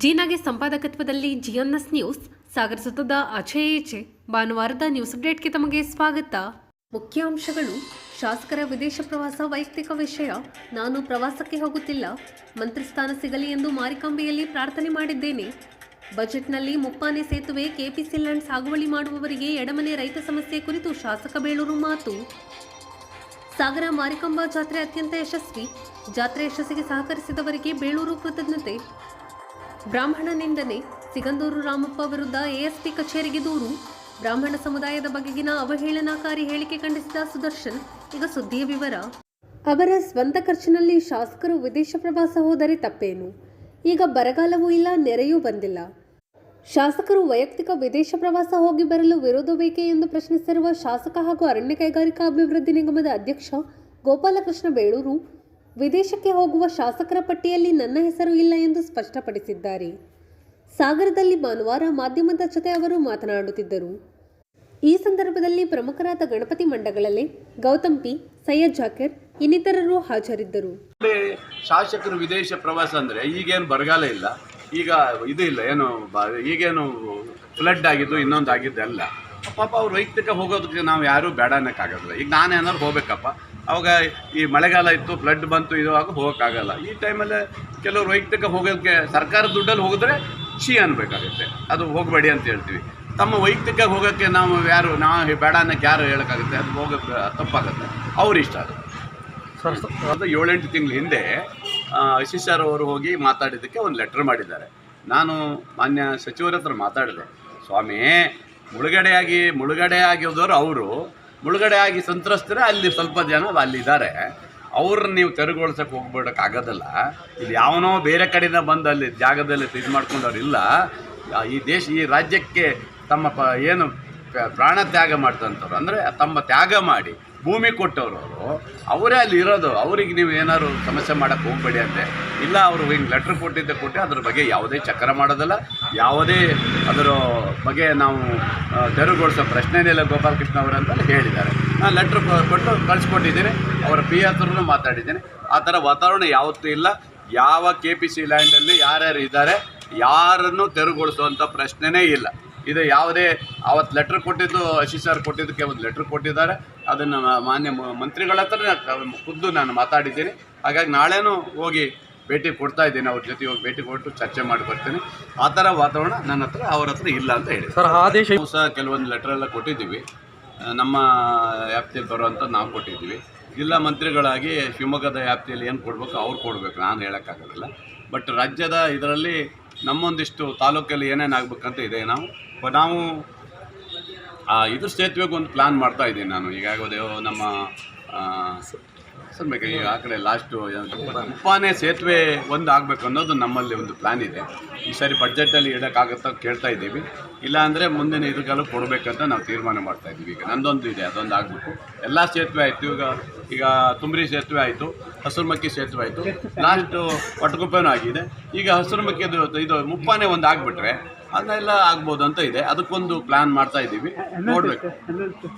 ಜೀನಾಗೆ ಸಂಪಾದಕತ್ವದಲ್ಲಿ ಜಿಎನ್ಎಸ್ news Sagar ಸುತ್ತದ ಆಚೆ ಈಚೆ ಭಾನುವಾರದ ನ್ಯೂಸ್ ಅಪ್ಡೇಟ್ಗೆ ತಮಗೆ ಸ್ವಾಗತ. ಮುಖ್ಯಾಂಶಗಳು: ಶಾಸಕರ ವಿದೇಶ ಪ್ರವಾಸ ವೈಯಕ್ತಿಕ ವಿಷಯ. ನಾನು ಪ್ರವಾಸಕ್ಕೆ ಹೋಗುತ್ತಿಲ್ಲ. ಮಂತ್ರಿ ಸ್ಥಾನ ಸಿಗಲಿ ಎಂದು ಮಾರಿಕಾಂಬೆಯಲ್ಲಿ ಪ್ರಾರ್ಥನೆ ಮಾಡಿದ್ದೇನೆ. ಬಜೆಟ್ನಲ್ಲಿ ಮುಪ್ಪಾನೆ ಸೇತುವೆ, ಕೆಪಿಸಿ ಲ್ಯಾಂಡ್ ಸಾಗುವಳಿ ಮಾಡುವವರಿಗೆ ಎಡಮನೆ ರೈತ ಸಮಸ್ಯೆ ಕುರಿತು ಶಾಸಕ ಬೇಳೂರು ಮಾತು. ಸಾಗರ ಮಾರಿಕಾಂಬಾ ಜಾತ್ರೆ ಅತ್ಯಂತ ಯಶಸ್ವಿ. ಜಾತ್ರೆ ಯಶಸ್ಸಿಗೆ ಸಹಕರಿಸಿದವರಿಗೆ ಬೇಳೂರು ಕೃತಜ್ಞತೆ. ಬ್ರಾಹ್ಮಣ ನಿಂದನೆ. ಸಿಗಂದೂರು ರಾಮಪ್ಪ ವಿರುದ್ಧ ಎಎಸ್ಪಿ ಕಚೇರಿಗೆ ದೂರು. ಬ್ರಾಹ್ಮಣ ಸಮುದಾಯದ ಬಗೆಗಿನ ಅವಹೇಳನಕಾರಿ ಹೇಳಿಕೆ ಖಂಡಿಸಿದ ಸುದರ್ಶನ್. ಈಗ ಸುದ್ದಿಯ ವಿವರ. ಅವರ ಸ್ವಂತ ಖರ್ಚಿನಲ್ಲಿ ಶಾಸಕರು ವಿದೇಶ ಪ್ರವಾಸ ಹೋದರೆ ತಪ್ಪೇನು? ಈಗ ಬರಗಾಲವೂ ಇಲ್ಲ, ನೆರೆಯೂ ಬಂದಿಲ್ಲ. ಶಾಸಕರು ವೈಯಕ್ತಿಕ ವಿದೇಶ ಪ್ರವಾಸ ಹೋಗಿ ಬರಲು ವಿರೋಧ ಬೇಕೆ ಎಂದು ಪ್ರಶ್ನಿಸಿರುವ ಶಾಸಕ ಹಾಗೂ ಅರಣ್ಯ ಕೈಗಾರಿಕಾ ಅಭಿವೃದ್ಧಿ ನಿಗಮದ ಅಧ್ಯಕ್ಷ ಗೋಪಾಲಕೃಷ್ಣ ಬೇಳೂರು, ವಿದೇಶಕ್ಕೆ ಹೋಗುವ ಶಾಸಕರ ಪಟ್ಟಿಯಲ್ಲಿ ನನ್ನ ಹೆಸರು ಇಲ್ಲ ಎಂದು ಸ್ಪಷ್ಟಪಡಿಸಿದ್ದಾರೆ. ಸಾಗರದಲ್ಲಿ ಭಾನುವಾರ ಮಾಧ್ಯಮದ ಜೊತೆ ಅವರು ಮಾತನಾಡುತ್ತಿದ್ದರು. ಈ ಸಂದರ್ಭದಲ್ಲಿ ಪ್ರಮುಖರಾದ ಗಣಪತಿ ಮಂಡಗಳಲ್ಲೇ ಗೌತಮ್ ಪಿ, ಸೈಯದ್ ಜಾಕಿರ್ ಇನ್ನಿತರರು ಹಾಜರಿದ್ದರು. ಶಾಸಕರು ವಿದೇಶ ಪ್ರವಾಸ ಅಂದರೆ ಈಗೇನು ಬರಗಾಲ ಇಲ್ಲ, ಈಗ ಇದು ಇಲ್ಲ, ಏನು ಈಗೇನು ಫ್ಲಡ್ ಆಗಿದ್ದು ಇನ್ನೊಂದು ಆಗಿದ್ದೆಲ್ಲ ಪಾಪ ಅವ್ರು ವೈಯಕ್ತಿಕ ಹೋಗೋದಕ್ಕೆ ನಾವು ಯಾರೂ ಬೇಡ ಅನ್ನೋಕ್ಕಾಗೋದಿಲ್ಲ. ಈಗ ನಾನೇನಾದ್ರು ಹೋಗ್ಬೇಕಪ್ಪ, ಅವಾಗ ಈ ಮಳೆಗಾಲ ಇತ್ತು, ಫ್ಲಡ್ ಬಂತು, ಇದುವಾಗ ಹೋಗೋಕ್ಕಾಗಲ್ಲ. ಈ ಟೈಮಲ್ಲಿ ಕೆಲವರು ವೈಯಕ್ತಿಕ ಹೋಗೋದಕ್ಕೆ ಸರ್ಕಾರ ದುಡ್ಡಲ್ಲಿ ಹೋಗಿದ್ರೆ ಅನ್ಬೇಕಾಗುತ್ತೆ, ಅದು ಹೋಗಬೇಡಿ ಅಂತ ಹೇಳ್ತೀವಿ. ತಮ್ಮ ವೈಯಕ್ತಿಕ ಹೋಗೋಕ್ಕೆ ನಾವು ಬೇಡ ಅನ್ನೋಕ್ಕೆ ಯಾರು ಹೇಳೋಕ್ಕಾಗುತ್ತೆ? ಅದು ಹೋಗೋಕ್ಕೆ ತಪ್ಪಾಗುತ್ತೆ, ಅವ್ರ ಇಷ್ಟ. ಅದು 7-8 ತಿಂಗಳ ಹಿಂದೆ ಅಶಿಶಾರ್ ಅವರು ಹೋಗಿ ಮಾತಾಡಿದ್ದಕ್ಕೆ ಒಂದು ಲೆಟ್ರ್ ಮಾಡಿದ್ದಾರೆ. ನಾನು ಮಾನ್ಯ ಸಚಿವರ ಹತ್ರ ಮಾತಾಡಿದೆ, ಸ್ವಾಮಿ ಮುಳುಗಡೆ ಆಗಿರೋದವರು ಅವರು, ಮುಳುಗಡೆ ಆಗಿ ಸಂತ್ರಸ್ತರೇ ಅಲ್ಲಿ ಸ್ವಲ್ಪ ಜನ ಅಲ್ಲಿದ್ದಾರೆ, ಅವ್ರನ್ನ ನೀವು ತೆರವುಗೊಳಿಸೋಕೆ ಹೋಗ್ಬಿಡೋಕ್ಕಾಗೋದಲ್ಲ. ಇಲ್ಲಿ ಯಾವನೋ ಬೇರೆ ಕಡೆಯಿಂದ ಬಂದು ಅಲ್ಲಿ ಜಾಗದಲ್ಲಿ ಇದು ಮಾಡ್ಕೊಂಡವ್ರಿಲ್ಲ. ಈ ರಾಜ್ಯಕ್ಕೆ ತಮ್ಮ ಏನು ಪ್ರಾಣ ತ್ಯಾಗ ಮಾಡ್ತಂಥವ್ರು, ಅಂದರೆ ತಮ್ಮ ತ್ಯಾಗ ಮಾಡಿ ಭೂಮಿ ಕೊಟ್ಟವರು ಅವರೇ ಅಲ್ಲಿ ಇರೋದು. ಅವ್ರಿಗೆ ನೀವು ಏನಾದ್ರು ಸಮಸ್ಯೆ ಮಾಡೋಕ್ಕೆ ಹೋಗಬೇಡಿ ಅಂತೆ. ಇಲ್ಲ, ಅವರು ಹಿಂಗೆ ಲೆಟ್ರ್ ಕೊಟ್ಟು ಅದ್ರ ಬಗ್ಗೆ ಯಾವುದೇ ಚಕ್ರ ಮಾಡೋದಲ್ಲ, ಯಾವುದೇ ಅದರ ಬಗ್ಗೆ ನಾವು ತೆರವುಗೊಳಿಸೋ ಪ್ರಶ್ನೆನೇ ಇಲ್ಲ ಗೋಪಾಲಕೃಷ್ಣ ಅವರು ಅಂತ ಹೇಳಿದ್ದಾರೆ. ನಾನು ಲೆಟ್ರ್ ಕೊಟ್ಟು ಕಳಿಸ್ಕೊಟ್ಟಿದ್ದೀನಿ, ಅವರ ಪಿ ಹತ್ರನೂ ಮಾತಾಡಿದ್ದೀನಿ. ಆ ಥರ ವಾತಾವರಣ ಯಾವತ್ತೂ ಇಲ್ಲ. ಯಾವ KPC ಲ್ಯಾಂಡಲ್ಲಿ ಯಾರ್ಯಾರು ಇದ್ದಾರೆ ಯಾರನ್ನು ತೆರವುಗೊಳಿಸುವಂಥ ಪ್ರಶ್ನೆನೇ ಇಲ್ಲ. ಇದು ಯಾವುದೇ ಅವತ್ತು ಲೆಟ್ರ್ ಕೊಟ್ಟಿದ್ದು ಅಶಿಶಾರ್ ಕೊಟ್ಟಿದ್ದಕ್ಕೆ ಒಂದು ಲೆಟ್ರ್ ಕೊಟ್ಟಿದ್ದಾರೆ. ಅದನ್ನು ಮಾನ್ಯ ಮಂತ್ರಿಗಳ ಹತ್ರ ಖುದ್ದು ನಾನು ಮಾತಾಡಿದ್ದೀನಿ. ಹಾಗಾಗಿ ನಾಳೆನೂ ಹೋಗಿ ಭೇಟಿ ಕೊಡ್ತಾ ಇದ್ದೀನಿ, ಅವ್ರ ಜೊತೆ ಹೋಗಿ ಭೇಟಿ ಕೊಟ್ಟು ಚರ್ಚೆ ಮಾಡಿ ಬರ್ತೀನಿ. ಆ ಥರ ವಾತಾವರಣ ಅವ್ರ ಹತ್ರ ಇಲ್ಲ ಅಂತ ಹೇಳಿ ಸರ್. ಆದೇಶ ಸಹ ಕೆಲವೊಂದು ಲೆಟ್ರೆಲ್ಲ ಕೊಟ್ಟಿದ್ದೀವಿ, ನಮ್ಮ ವ್ಯಾಪ್ತಿಯಲ್ಲಿ ಬರುವಂಥ ನಾವು ಕೊಟ್ಟಿದ್ದೀವಿ. ಜಿಲ್ಲಾ ಮಂತ್ರಿಗಳಾಗಿ ಶಿವಮೊಗ್ಗದ ವ್ಯಾಪ್ತಿಯಲ್ಲಿ ಏನು ಕೊಡಬೇಕು ಅವ್ರು ಕೊಡಬೇಕು, ನಾನು ಹೇಳೋಕ್ಕಾಗೋದಿಲ್ಲ. ಬಟ್ ರಾಜ್ಯದ ಇದರಲ್ಲಿ ನಮ್ಮೊಂದಿಷ್ಟು ತಾಲೂಕಲ್ಲಿ ಏನೇನು ಆಗಬೇಕಂತ ಇದೆ. ನಾವು ಇದ್ರ ಸೇತುವೆಗೆ ಒಂದು ಪ್ಲ್ಯಾನ್ ಮಾಡ್ತಾ ಇದ್ದೀನಿ. ನಾನು ಈಗಾಗಲೇ ನಮ್ಮ ಆ ಕಡೆ ಲಾಸ್ಟು ಉಪ್ಪಾನೆ ಸೇತುವೆ ಒಂದು ಆಗಬೇಕು ಅನ್ನೋದು ನಮ್ಮಲ್ಲಿ ಒಂದು ಪ್ಲ್ಯಾನ್ ಇದೆ. ಈ ಸಾರಿ ಬಡ್ಜೆಟಲ್ಲಿ ಇಡೋಕ್ಕಾಗುತ್ತಾ ಕೇಳ್ತಾ ಇದ್ದೀವಿ. ಇಲ್ಲಾಂದರೆ ಮುಂದಿನ ಇದಕ್ಕೆಲ್ಲ ಕೊಡಬೇಕಂತ ನಾವು ತೀರ್ಮಾನ ಮಾಡ್ತಾಯಿದ್ದೀವಿ. ಈಗ ನಂದೊಂದು ಇದೆ, ಅದೊಂದು ಆಗಬೇಕು. ಎಲ್ಲ ಸೇತುವೆ ಆಯಿತು. ಈಗ ತುಮ್ರಿ ಸೇತುವೆ ಆಯಿತು, ಹಸಿರುಮಕ್ಕಿ ಸೇತುವೆ ಆಯಿತು, ಲಾಸ್ಟು ಒಟ್ಟಗುಪ್ಪೆನೂ ಆಗಿದೆ. ಈಗ ಹಸಿರುಮಕ್ಕಿದು ಇದು ಮುಪ್ಪಾನೆ ಒಂದು ಆಗಿಬಿಟ್ರೆ ಅದನ್ನೆಲ್ಲ ಆಗ್ಬೋದು ಅಂತ ಇದೆ. ಅದಕ್ಕೊಂದು ಪ್ಲ್ಯಾನ್ ಮಾಡ್ತಾ ಇದ್ದೀವಿ, ನೋಡಬೇಕು.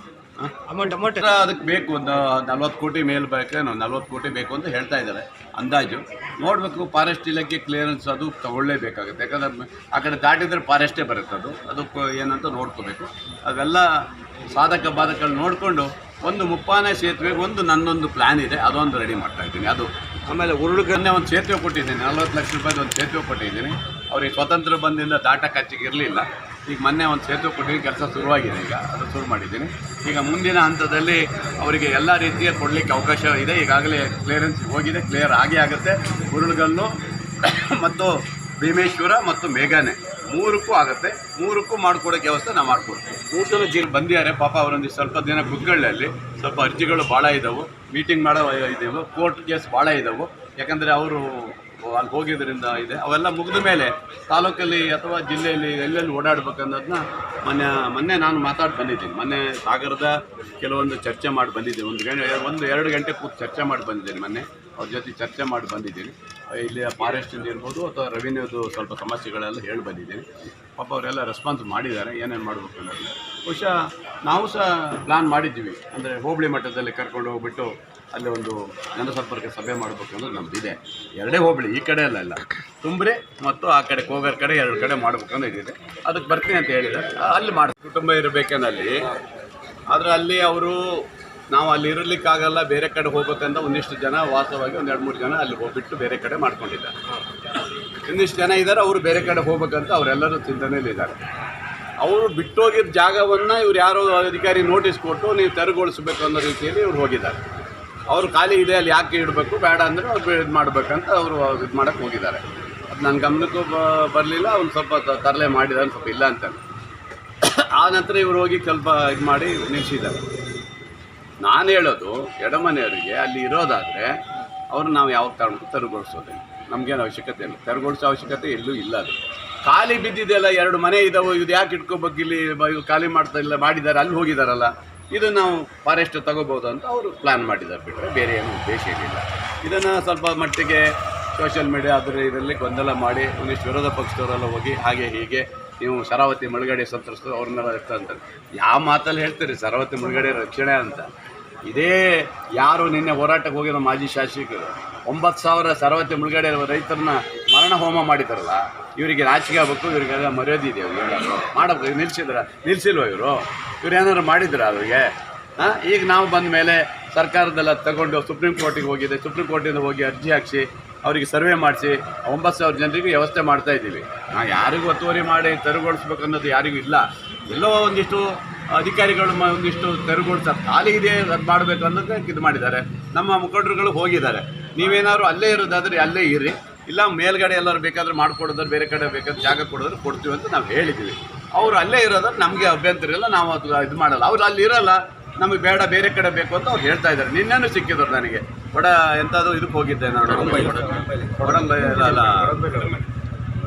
ಅಮೌಂಟ್ ಅದಕ್ಕೆ ಬೇಕು, ಒಂದು 40 ಕೋಟಿ ಮೇಲೆ ಬೇಕೇನೋ, 40 ಕೋಟಿ ಬೇಕು ಅಂತ ಹೇಳ್ತಾ ಇದ್ದಾರೆ ಅಂದಾಜು. ನೋಡಬೇಕು. ಫಾರೆಸ್ಟ್ ಇಲಾಖೆ ಕ್ಲಿಯರೆನ್ಸ್ ಅದು ತಗೊಳ್ಳೇಬೇಕಾಗುತ್ತೆ, ಯಾಕಂದರೆ ಆ ಕಡೆ ದಾಟಿದರೆ ಫಾರೆಸ್ಟೇ ಬರುತ್ತೆ. ಅದಕ್ಕೆ ಏನಂತ ನೋಡ್ಕೋಬೇಕು. ಅವೆಲ್ಲ ಸಾಧಕ ಬಾಧಕಗಳು ನೋಡಿಕೊಂಡು ಒಂದು ಮುಪ್ಪಾನೆ ಸೇತುವೆಗೆ ನನ್ನೊಂದು ಪ್ಲ್ಯಾನ್ ಇದೆ, ಅದೊಂದು ರೆಡಿ ಮಾಡ್ತಾಯಿದ್ದೀನಿ. ಅದು ಆಮೇಲೆ ಉರುಳುಗನ್ನೇ ಒಂದು ಸೇತುವೆ ಕೊಟ್ಟಿದ್ದೀನಿ, 40 ಲಕ್ಷ ರೂಪಾಯಿದು ಒಂದು ಸೇತುವೆ ಕೊಟ್ಟಿದ್ದೀನಿ. ಅವ್ರಿಗೆ ಸ್ವತಂತ್ರ ಬಂದಿಂದ ದಾಟಕ್ಕೆ ಇರಲಿಲ್ಲ. ಈಗ ಮೊನ್ನೆ ಒಂದು ಸೇತುವೆ ಕೊಟ್ಟಿದ್ದೀನಿ, ಕೆಲಸ ಶುರುವಾಗಿದೆ. ಈಗ ಅದು ಶುರು ಮಾಡಿದ್ದೀನಿ. ಈಗ ಮುಂದಿನ ಹಂತದಲ್ಲಿ ಅವರಿಗೆ ಎಲ್ಲ ರೀತಿಯ ಕೊಡಲಿಕ್ಕೆ ಅವಕಾಶ ಇದೆ. ಈಗಾಗಲೇ ಕ್ಲಿಯರೆನ್ಸ್ ಹೋಗಿದೆ, ಕ್ಲಿಯರ್ ಆಗುತ್ತೆ. ಉರುಳುಗಲ್ಲು ಮತ್ತು ಭೀಮೇಶ್ವರ ಮತ್ತು ಮೇಘಾನೆ 3ಕ್ಕೂ ಆಗುತ್ತೆ. 3ಕ್ಕೂ ಮಾಡ್ಕೊಡೋಕ್ಕೆ ವ್ಯವಸ್ಥೆ ನಾವು ಮಾಡ್ಕೊಡ್ತೀವಿ. 3 ಜನ ಜೀಲ್ ಬಂದಿದ್ದಾರೆ ಪಾಪ. ಅವರೊಂದು ಸ್ವಲ್ಪ ದಿನ ಕುತ್ಕೊಳ್ಳಲ್ಲಿ ಸ್ವಲ್ಪ ಅರ್ಜಿಗಳು ಭಾಳ ಇದ್ದಾವೆ, ಮೀಟಿಂಗ್ ಮಾಡೋ ಇದ್ದಾವೆ, ಕೋರ್ಟ್ ಕೇಸ್ ಭಾಳ ಇದ್ದಾವೆ. ಯಾಕಂದರೆ ಅವರು ಅಲ್ಲಿ ಹೋಗಿದ್ದರಿಂದ ಇದೆ. ಅವೆಲ್ಲ ಮುಗಿದ ಮೇಲೆ ತಾಲೂಕಲ್ಲಿ ಅಥವಾ ಜಿಲ್ಲೆಯಲ್ಲಿ ಎಲ್ಲೆಲ್ಲಿ ಓಡಾಡ್ಬೇಕನ್ನೋದನ್ನ ಮೊನ್ನೆ ನಾನು ಮಾತಾಡಿ ಬಂದಿದ್ದೀನಿ. ಮೊನ್ನೆ ಸಾಗರದ ಕೆಲವೊಂದು ಚರ್ಚೆ ಮಾಡಿ ಬಂದಿದ್ದೀನಿ. 1-2 ಗಂಟೆ ಕೂತು ಚರ್ಚೆ ಮಾಡಿ ಬಂದಿದ್ದೀನಿ ಮೊನ್ನೆ. ಅವ್ರ ಜೊತೆ ಚರ್ಚೆ ಮಾಡಿ ಬಂದಿದ್ದೀನಿ. ಇಲ್ಲಿ ಫಾರೆಸ್ಟಿಂದ ಇರ್ಬೋದು ಅಥವಾ ರೆವಿನ್ಯೂದು ಸ್ವಲ್ಪ ಸಮಸ್ಯೆಗಳೆಲ್ಲ ಹೇಳಿ ಬಂದಿದ್ದೀನಿ. ಪಾಪ ಅವರೆಲ್ಲ ರೆಸ್ಪಾನ್ಸ್ ಮಾಡಿದ್ದಾರೆ, ಏನೇನು ಮಾಡಬೇಕು ಅನ್ನೋದು. ಬಹುಶಃ ನಾವು ಸಹ ಪ್ಲ್ಯಾನ್ ಮಾಡಿದ್ದೀವಿ, ಅಂದರೆ ಹೋಬಳಿ ಮಟ್ಟದಲ್ಲಿ ಕರ್ಕೊಂಡು ಹೋಗ್ಬಿಟ್ಟು ಅಲ್ಲಿ ಒಂದು ಜನಸಂಪರ್ಕ ಸಭೆ ಮಾಡಬೇಕು ಅನ್ನೋದು ನಮ್ಮದಿದೆ. ಎರಡೇ ಹೋಬಳಿ, ಈ ಕಡೆ ಎಲ್ಲ ತುಂಬ್ರೆ ಮತ್ತು ಆ ಕಡೆ ಕೋಗರ್ ಕಡೆ 2 ಕಡೆ ಮಾಡಬೇಕು ಅನ್ನೋದು ಇದೆ. ಅದಕ್ಕೆ ಬರ್ತೀನಿ ಅಂತ ಹೇಳಿದ್ದಾರೆ. ಅಲ್ಲಿ ಮಾಡಿ ಕುಟುಂಬ ಇರಬೇಕೇನಲ್ಲಿ, ಆದರೆ ಅಲ್ಲಿ ಅವರು ನಾವು ಅಲ್ಲಿ ಇರಲಿಕ್ಕಾಗಲ್ಲ, ಬೇರೆ ಕಡೆ ಹೋಗ್ಬೇಕಂತ ಒಂದಿಷ್ಟು ಜನ ವಾಸವಾಗಿ 1-2-3 ಜನ ಅಲ್ಲಿ ಹೋಗ್ಬಿಟ್ಟು ಬೇರೆ ಕಡೆ ಮಾಡ್ಕೊಂಡಿದ್ದಾರೆ. ಇನ್ನಿಷ್ಟು ಜನ ಇದ್ದಾರೆ, ಅವರು ಬೇರೆ ಕಡೆ ಹೋಗ್ಬೇಕಂತ ಅವರೆಲ್ಲರೂ ಚಿಂತನೆಯಲ್ಲಿದ್ದಾರೆ. ಅವರು ಬಿಟ್ಟೋಗಿದ್ದ ಜಾಗವನ್ನು ಇವ್ರು ಯಾರೋ ಅಧಿಕಾರಿ ನೋಟಿಸ್ ಕೊಟ್ಟು ನೀವು ತೆರವುಗೊಳಿಸಬೇಕು ಅನ್ನೋ ರೀತಿಯಲ್ಲಿ ಇವ್ರು ಹೋಗಿದ್ದಾರೆ. ಅವರು ಖಾಲಿ ಇದೆ, ಅಲ್ಲಿ ಯಾಕೆ ಇಡಬೇಕು, ಬೇಡ ಅಂದರೆ ಅವ್ರು ಇದು ಮಾಡಬೇಕಂತ ಅವರು ಇದು ಮಾಡೋಕ್ಕೆ ಹೋಗಿದ್ದಾರೆ. ಅದು ನನ್ನ ಗಮನಕ್ಕೂ ಬರಲಿಲ್ಲ. ಒಂದು ಸ್ವಲ್ಪ ತರಲೆ ಮಾಡಿದ್ದಾರೆ, ಸ್ವಲ್ಪ ಇಲ್ಲ ಅಂತ. ಆ ನಂತರ ಇವರು ಹೋಗಿ ಸ್ವಲ್ಪ ಇದು ಮಾಡಿ ನಿಲ್ಲಿಸಿದ್ದಾರೆ. ನಾನು ಹೇಳೋದು ಎಡಮನೆಯವರಿಗೆ ಅಲ್ಲಿ ಇರೋದಾದರೆ ಅವರು ನಾವು ಯಾವ ಕಾರಣಕ್ಕೂ ತೆರವುಗೊಳಿಸೋದಿಲ್ಲ, ನಮಗೇನು ಅವಶ್ಯಕತೆ ಇಲ್ಲ, ತೆರವುಗೊಳಿಸೋ ಅವಶ್ಯಕತೆ ಎಲ್ಲೂ ಇಲ್ಲ. ಅದು ಖಾಲಿ ಬಿದ್ದಿದೆಯಲ್ಲ, 2 ಮನೆ ಇದ್ದಾವೆ, ಇದು ಯಾಕೆ ಇಟ್ಕೋಬೇಕು, ಇಲ್ಲಿ ಖಾಲಿ ಮಾಡ್ತಾ ಇಲ್ಲ ಮಾಡಿದ್ದಾರೆ, ಅಲ್ಲಿ ಹೋಗಿದ್ದಾರಲ್ಲ, ಇದು ನಾವು ಫಾರೆಸ್ಟ್ ತಗೋಬೋದು ಅಂತ ಅವರು ಪ್ಲ್ಯಾನ್ ಮಾಡಿದ್ದಾರೆ, ಬಿಟ್ಟರೆ ಬೇರೆ ಏನು ಉದ್ದೇಶ ಏನಿಲ್ಲ. ಇದನ್ನು ಸ್ವಲ್ಪ ಮಟ್ಟಿಗೆ ಸೋಷಿಯಲ್ ಮೀಡಿಯಾ ಅದರ ಇದರಲ್ಲಿ ಗೊಂದಲ ಮಾಡಿ ಒಂದಿಷ್ಟು ವಿರೋಧ ಪಕ್ಷದವರೆಲ್ಲ ಹೋಗಿ ಹಾಗೆ ಹೀಗೆ ನೀವು ಶರಾವತಿ ಮುಳುಗಡೆ ಸಂತ್ರಸ್ತರು ಅವ್ರನ್ನೆಲ್ಲ ಇರ್ತಾರೆ. ಯಾವ ಮಾತಲ್ಲಿ ಹೇಳ್ತೀರಿ ಶರಾವತಿ ಮುಳುಗಡೆ ರಕ್ಷಣೆ ಅಂತ? ಇದೇ ಯಾರು ನಿನ್ನೆ ಹೋರಾಟಕ್ಕೆ ಹೋಗಿರೋ ಮಾಜಿ ಶಾಸಕರು 9,000 ಶರಾವತಿ ಮುಳುಗಡೆ ರೈತರನ್ನ ಮರಣ ಹೋಮ ಮಾಡಿದಾರಲ್ಲ, ಇವರಿಗೆ ನಾಚಿಕೆ ಆಗಬೇಕು, ಇವರಿಗೆಲ್ಲ ಮರ್ಯಾದೆ ಇದೆ, ಅವ್ರು ಏನಾದ್ರು ಮಾಡಬೇಕು. ನಿಲ್ಲಿಸಿಲ್ವ ಇವರು ಏನಾದ್ರು ಮಾಡಿದ್ರ ಅವ್ರಿಗೆ? ಈಗ ನಾವು ಬಂದ ಮೇಲೆ ಸರ್ಕಾರದೆಲ್ಲ ತಗೊಂಡು ಸುಪ್ರೀಂ ಕೋರ್ಟಿಗೆ ಹೋಗಿದೆ, ಸುಪ್ರೀಂ ಕೋರ್ಟಿಂದ ಹೋಗಿ ಅರ್ಜಿ ಹಾಕಿಸಿ ಅವರಿಗೆ ಸರ್ವೆ ಮಾಡಿಸಿ 9,000 ಜನರಿಗೆ ವ್ಯವಸ್ಥೆ ಮಾಡ್ತಾಯಿದ್ದೀವಿ. ನಾವು ಯಾರಿಗೂ ಒತ್ತುವರಿ ಮಾಡಿ ತೆರವುಗೊಳಿಸ್ಬೇಕು ಅನ್ನೋದು ಯಾರಿಗೂ ಇಲ್ಲ. ಎಲ್ಲೋ ಒಂದಿಷ್ಟು ಅಧಿಕಾರಿಗಳು ಒಂದಿಷ್ಟು ತೆರವುಗೊಳಿಸ್ತಾರೆ, ಖಾಲಿ ಇದೆ ಅದು ಮಾಡಬೇಕು ಅನ್ನೋದಕ್ಕೆ ಇದು ಮಾಡಿದ್ದಾರೆ. ನಮ್ಮ ಮುಖಂಡರುಗಳು ಹೋಗಿದ್ದಾರೆ. ನೀವೇನಾದ್ರು ಅಲ್ಲೇ ಇರೋದಾದರೆ ಅಲ್ಲೇ ಇರ್ರಿ, ಇಲ್ಲ ಮೇಲ್ಗಡೆ ಎಲ್ಲರೂ ಬೇಕಾದ್ರೆ ಮಾಡಿಕೊಡೋದ್ರೆ ಬೇರೆ ಕಡೆ ಬೇಕಾದ್ರೆ ಜಾಗ ಕೊಡೋದ್ರೆ ಕೊಡ್ತೀವಿ ಅಂತ ನಾವು ಹೇಳಿದ್ದೀವಿ. ಅವರು ಅಲ್ಲೇ ಇರೋದ್ರೆ ನಮಗೆ ಅಭ್ಯಂತರ ಇಲ್ಲ, ನಾವು ಅದು ಇದು ಮಾಡಲ್ಲ. ಅವ್ರು ಅಲ್ಲಿ ಇರೋಲ್ಲ, ನಮಗೆ ಬೇಡ ಬೇರೆ ಕಡೆ ಬೇಕು ಅಂತ ಅವ್ರು ಹೇಳ್ತಾ ಇದ್ದಾರೆ. ನಿನ್ನೆನೂ ಸಿಕ್ಕಿದ್ರು ನನಗೆ, ಎಂಥದ್ದು ಇದಕ್ಕೆ ಹೋಗಿದ್ದೆ ನಾನು, ಅಲ್ಲ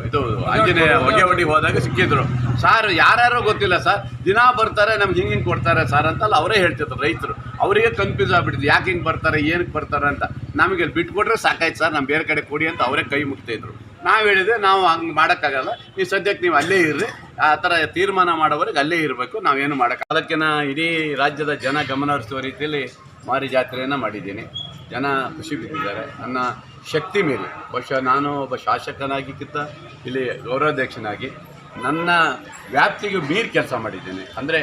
ಇದು ಆಂಜನೇಯ ಹೊಗೆ ಹೋದಾಗ ಸಿಕ್ಕಿದ್ರು. ಸಾರ್ ಯಾರ್ಯಾರೋ ಗೊತ್ತಿಲ್ಲ ಸರ್, ದಿನ ಬರ್ತಾರೆ ನಮ್ಗೆ ಹಿಂಗೆ ಕೊಡ್ತಾರೆ ಸರ್ ಅಂತಲ್ಲ ಅವರೇ ಹೇಳ್ತಿದ್ರು ರೈತರು. ಅವರಿಗೆ ಕನ್ಫ್ಯೂಸ್ ಆಗ್ಬಿಟ್ಟಿದ್ದು, ಯಾಕೆ ಹಿಂಗೆ ಬರ್ತಾರೆ, ಏನಕ್ಕೆ ಬರ್ತಾರೆ ಅಂತ. ನಮಗೆ ಬಿಟ್ಕೊಟ್ರೆ ಸಾಕಾಯ್ತು ಸರ್, ನಮ್ಮ ಬೇರೆ ಕಡೆ ಕೊಡಿ ಅಂತ ಅವರೇ ಕೈ ಮುಗ್ತಾಯಿದ್ರು. ನಾವು ಹೇಳಿದ್ರೆ ನಾವು ಹಂಗೆ ಮಾಡೋಕ್ಕಾಗಲ್ಲ, ನೀವು ಸದ್ಯಕ್ಕೆ ನೀವು ಅಲ್ಲೇ ಇರ್ರಿ, ಆ ಥರ ತೀರ್ಮಾನ ಮಾಡೋವರೆಗೆ ಅಲ್ಲೇ ಇರಬೇಕು, ನಾವೇನು ಮಾಡೋಕ್ಕೆ. ಅದಕ್ಕೆ ನಾನು ಇಡೀ ರಾಜ್ಯದ ಜನ ಗಮನ ಹರಿಸುವ ರೀತಿಯಲ್ಲಿ ಮಾರಿ ಜಾತ್ರೆಯನ್ನು ಮಾಡಿದ್ದೀನಿ. ಜನ ಖುಷಿ ಬಿದ್ದಿದ್ದಾರೆ ನನ್ನ ಶಕ್ತಿ ಮೇಲೆ. ಬಹುಶಃ ನಾನು ಒಬ್ಬ ಶಾಸಕನಾಗಿಕ್ಕಿಂತ ಇಲ್ಲಿ ಗೌರವಾಧ್ಯಕ್ಷನಾಗಿ ನನ್ನ ವ್ಯಾಪ್ತಿಗೆ ಮೀರಿ ಕೆಲಸ ಮಾಡಿದ್ದೇನೆ. ಅಂದರೆ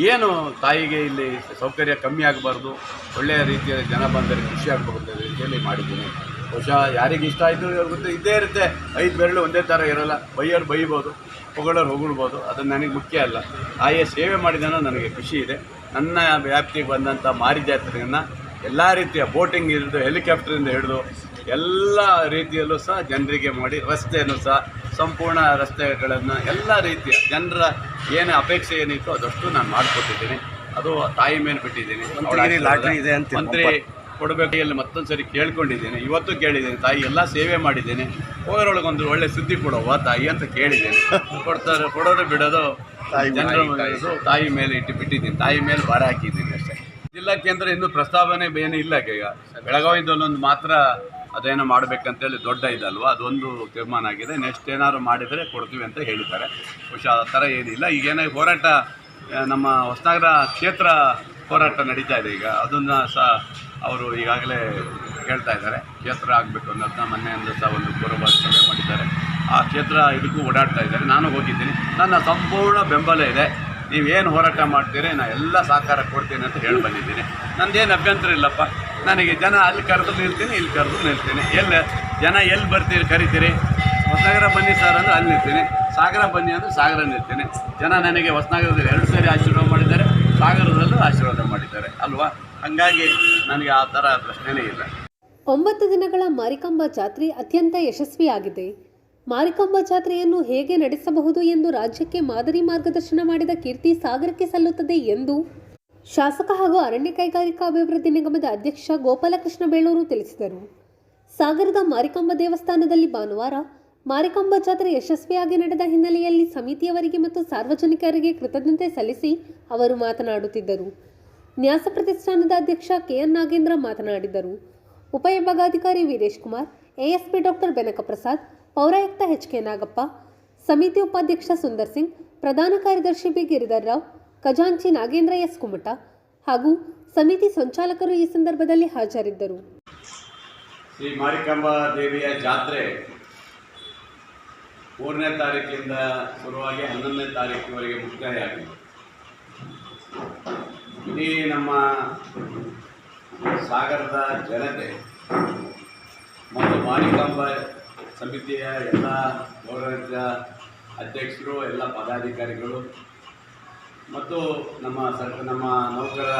ಏನು ತಾಯಿಗೆ ಇಲ್ಲಿ ಸೌಕರ್ಯ ಕಮ್ಮಿ ಆಗಬಾರ್ದು, ಒಳ್ಳೆಯ ರೀತಿಯ ಜನ ಬಂದರೆ ಖುಷಿ ಆಗಬಹುದು ರೀತಿಯಲ್ಲಿ ಮಾಡಿದ್ದೀನಿ. ಬಹುಶಃ ಯಾರಿಗೆ ಇಷ್ಟ ಆಯಿತು ಗೊತ್ತು, ಇದ್ದೇ ಇರುತ್ತೆ, 5 ಬೆರಳು ಒಂದೇ ಥರ ಇರೋಲ್ಲ. ಬೈಯೋರು ಬೈಬೋದು, ಹೊಗಳೋರು ಹೊಗಳ್ಬೋದು, ಅದನ್ನು ನನಗೆ ಮುಖ್ಯ ಅಲ್ಲ. ತಾಯಿಯ ಸೇವೆ ಮಾಡಿದನೋ ನನಗೆ ಖುಷಿ ಇದೆ. ನನ್ನ ವ್ಯಾಪ್ತಿಗೆ ಬಂದಂಥ ಮಾರಿ ಜಾತ್ರೆಯನ್ನು ಎಲ್ಲ ರೀತಿಯ ಬೋಟಿಂಗ್ ಹಿಡಿದು ಹೆಲಿಕಾಪ್ಟರಿಂದ ಹಿಡಿದು ಎಲ್ಲ ರೀತಿಯಲ್ಲೂ ಸಹ ಜನರಿಗೆ ಮಾಡಿ, ರಸ್ತೆಯನ್ನು ಸಹ ಸಂಪೂರ್ಣ ರಸ್ತೆಗಳನ್ನು ಎಲ್ಲ ರೀತಿಯ ಜನರ ಏನು ಅಪೇಕ್ಷೆ ಏನಿತ್ತು ಅದಷ್ಟು ನಾನು ಮಾಡಿಕೊಟ್ಟಿದ್ದೀನಿ. ಅದು ತಾಯಿ ಮೇಲೆ ಬಿಟ್ಟಿದ್ದೀನಿ. ಮಂತ್ರಿ ಕೊಡಬೇಕು ಅಲ್ಲಿ ಮತ್ತೊಂದು ಸರಿ ಕೇಳ್ಕೊಂಡಿದ್ದೀನಿ, ಇವತ್ತು ಕೇಳಿದ್ದೀನಿ. ತಾಯಿ ಎಲ್ಲ ಸೇವೆ ಮಾಡಿದ್ದೀನಿ, ಹೋಗೋರೊಳಗೊಂದು ಒಳ್ಳೆ ಸುದ್ದಿ ಕೊಡೋವ ತಾಯಿ ಅಂತ ಕೇಳಿದ್ದೀನಿ. ಕೊಡ್ತಾರೆ, ಕೊಡೋದು ಬಿಡೋದು ಜನರ ತಾಯಿ ಮೇಲೆ ಬಿಟ್ಟಿದ್ದೀನಿ, ತಾಯಿ ಮೇಲೆ ಭಾರ ಹಾಕಿದ್ದೀನಿ ಅಷ್ಟೇ. ಜಿಲ್ಲಾ ಕೇಂದ್ರ ಇನ್ನೂ ಪ್ರಸ್ತಾವನೆ ಏನು ಇಲ್ಲ. ಈಗ ಬೆಳಗಾವಿದಲ್ಲೊಂದು ಮಾತ್ರ ಅದೇನೋ ಮಾಡಬೇಕಂತೇಳಿ ದೊಡ್ಡ ಇದಲ್ವ, ಅದೊಂದು ತೀರ್ಮಾನ ಆಗಿದೆ. ನೆಕ್ಸ್ಟ್ ಏನಾದ್ರು ಮಾಡಿದರೆ ಕೊಡ್ತೀವಿ ಅಂತ ಹೇಳಿದ್ದಾರೆ. ಬಹುಶಃ ಆ ಥರ ಏನಿಲ್ಲ. ಈಗೇನೋ ಹೋರಾಟ ನಮ್ಮ ಹೊಸನಗರ ಕ್ಷೇತ್ರ ಹೋರಾಟ ನಡೀತಾ ಇದೆ. ಈಗ ಅದನ್ನು ಸಹ ಅವರು ಈಗಾಗಲೇ ಕೇಳ್ತಾ ಇದ್ದಾರೆ, ಕ್ಷೇತ್ರ ಆಗಬೇಕು ಅನ್ನೋದನ್ನ ಮೊನ್ನೆಯಿಂದ ಸಹ ಒಂದು ಪೂರ್ವಭಾವಿ ಸಭೆ ಮಾಡಿದ್ದಾರೆ. ಆ ಕ್ಷೇತ್ರ ಇದಕ್ಕೂ ಓಡಾಡ್ತಾ ಇದ್ದಾರೆ. ನಾನು ಹೋಗಿದ್ದೀನಿ, ನನ್ನ ಸಂಪೂರ್ಣ ಬೆಂಬಲ ಇದೆ. ನೀವೇನು ಹೋರಾಟ ಮಾಡ್ತೀರಿ ನಾನು ಎಲ್ಲ ಸಹಕಾರ ಕೊಡ್ತೀನಿ ಅಂತ ಹೇಳಿ ಬಂದಿದ್ದೀನಿ. ನಂದೇನು ಅಭ್ಯಂತರ ಇಲ್ಲಪ್ಪ. ನನಗೆ ಜನ ಅಲ್ಲಿ ಕರೆದು ನಿಲ್ತೀನಿ, ಇಲ್ಲಿ ಕರೆದು ನಿಲ್ತೀನಿ. ಜನ ಎಲ್ಲಿ ಬರ್ತೀರಿ ಕರಿತೀರಿ, ಹೊಸನಗರ ಬನ್ನಿ ಸರ್ ಅಂದರೆ ಅಲ್ಲಿ ನಿಲ್ತೀನಿ, ಸಾಗರ ಬನ್ನಿ ಅಂದರೆ ಸಾಗರ ನಿಲ್ತೀನಿ. ಜನ ನನಗೆ ಹೊಸನಗರದಲ್ಲಿ 2 ಸಾರಿ ಆಶೀರ್ವಾದ ಮಾಡಿದ್ದಾರೆ, ಸಾಗರದಲ್ಲೂ ಆಶೀರ್ವಾದ ಮಾಡಿದ್ದಾರೆ ಅಲ್ವಾ. ಹಾಗಾಗಿ ನನಗೆ ಆ ಥರ ಪ್ರಶ್ನೆನೇ ಇಲ್ಲ. 9 ದಿನಗಳ ಮಾರಿಕಾಂಬಾ ಜಾತ್ರೆ ಅತ್ಯಂತ ಯಶಸ್ವಿಯಾಗಿದೆ. ಮಾರಿಕಾಂಬಾ ಜಾತ್ರೆಯನ್ನು ಹೇಗೆ ನಡೆಸಬಹುದು ಎಂದು ರಾಜ್ಯಕ್ಕೆ ಮಾದರಿ ಮಾರ್ಗದರ್ಶನ ಮಾಡಿದ ಕೀರ್ತಿ ಸಾಗರಕ್ಕೆ ಸಲ್ಲುತ್ತದೆ ಎಂದು ಶಾಸಕ ಹಾಗೂ ಅರಣ್ಯ ಕೈಗಾರಿಕಾ ಅಭಿವೃದ್ಧಿ ನಿಗಮದ ಅಧ್ಯಕ್ಷ ಗೋಪಾಲಕೃಷ್ಣ ಬೇಳೂರು ತಿಳಿಸಿದರು. ಸಾಗರದ ಮಾರಿಕಾಂಬಾ ದೇವಸ್ಥಾನದಲ್ಲಿ ಭಾನುವಾರ ಮಾರಿಕಾಂಬಾ ಜಾತ್ರೆ ಯಶಸ್ವಿಯಾಗಿ ನಡೆದ ಹಿನ್ನೆಲೆಯಲ್ಲಿ ಸಮಿತಿಯವರಿಗೆ ಮತ್ತು ಸಾರ್ವಜನಿಕರಿಗೆ ಕೃತಜ್ಞತೆ ಸಲ್ಲಿಸಿ ಅವರು ಮಾತನಾಡುತ್ತಿದ್ದರು. ನ್ಯಾಸ ಪ್ರತಿಷ್ಠಾನದ ಅಧ್ಯಕ್ಷ ಕೆಎನ್ ನಾಗೇಂದ್ರ ಮಾತನಾಡಿದರು. ಉಪವಿಭಾಗಾಧಿಕಾರಿ ವೀರೇಶ್ ಕುಮಾರ್, ಎಎಸ್ಪಿ ಡಾಕ್ಟರ್ ಬೆನಕ ಪ್ರಸಾದ್, ಪೌರಾಯುಕ್ತ ಎಚ್.ಕೆ. ನಾಗಪ್ಪ, ಸಮಿತಿ ಉಪಾಧ್ಯಕ್ಷ ಸುಂದರ್ ಸಿಂಗ್, ಪ್ರಧಾನ ಕಾರ್ಯದರ್ಶಿ ಬಿ ಗಿರಿಧರ್ ರಾವ್, ಖಜಾಂಚಿ ನಾಗೇಂದ್ರ ಎಸ್ ಕುಮಟ ಹಾಗೂ ಸಮಿತಿ ಸಂಚಾಲಕರು ಈ ಸಂದರ್ಭದಲ್ಲಿ ಹಾಜರಿದ್ದರು. ಶ್ರೀ ಮಾರಿಕಾಂಬಾ ದೇವಿಯ ಜಾತ್ರೆ 3ನೇ ತಾರೀಕಿಂದ ಶುರುವಾಗಿ 11ನೇ ತಾರೀಕಿನವರೆಗೆ ಮುಕ್ತಾಯ ಆಗಿದೆ. ಇಡೀ ನಮ್ಮ ಸಾಗರದ ಜನತೆ ಮತ್ತು ಮಾರಿಕಾಂಬಾ ಸಮಿತಿಯ ಎಲ್ಲ ಗೌರವಿತ ಅಧ್ಯಕ್ಷರು, ಎಲ್ಲ ಪದಾಧಿಕಾರಿಗಳು ಮತ್ತು ನಮ್ಮ ನೌಕರ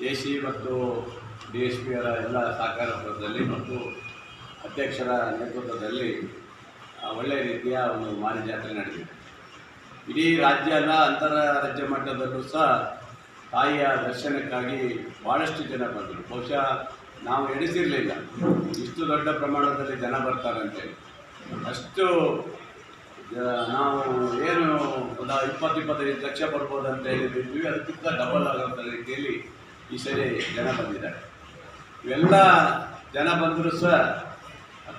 ಎ.ಸಿ. ಮತ್ತು ಡಿ.ಎಸ್.ಪಿಯರ ಎಲ್ಲ ಸಹಕಾರದಲ್ಲಿ ಮತ್ತು ಅಧ್ಯಕ್ಷರ ನೇತೃತ್ವದಲ್ಲಿ ಒಳ್ಳೆಯ ರೀತಿಯ ಒಂದು ಮಾರಿ ಜಾತ್ರೆ ನಡೆದಿದೆ. ಇಡೀ ರಾಜ್ಯ ಅಲ್ಲ, ಅಂತಾರಾಜ್ಯ ಮಟ್ಟದಲ್ಲೂ ಸಹ ತಾಯಿಯ ದರ್ಶನಕ್ಕಾಗಿ ಭಾಳಷ್ಟು ಜನ ಬಂದರು. ಬಹುಶಃ ನಾವು ಎಣಿಸಿರಲಿಲ್ಲ ಇಷ್ಟು ದೊಡ್ಡ ಪ್ರಮಾಣದಲ್ಲಿ ಜನ ಬರ್ತಾರಂತೇಳಿ. ಅಷ್ಟು ನಾವು ಏನು ಒಂದು 20-25 ಲಕ್ಷ ಬರ್ಬೋದು ಅಂತ ಹೇಳಿದ್ವಿ, ಅದಕ್ಕಿಂತ ಡಬಲ್ ಆಗೋಂಥ ರೀತಿಯಲ್ಲಿ ಈ ಸರಿ ಜನ ಬಂದಿದ್ದಾರೆ. ಇವೆಲ್ಲ ಜನ ಬಂದರೂ ಸಹ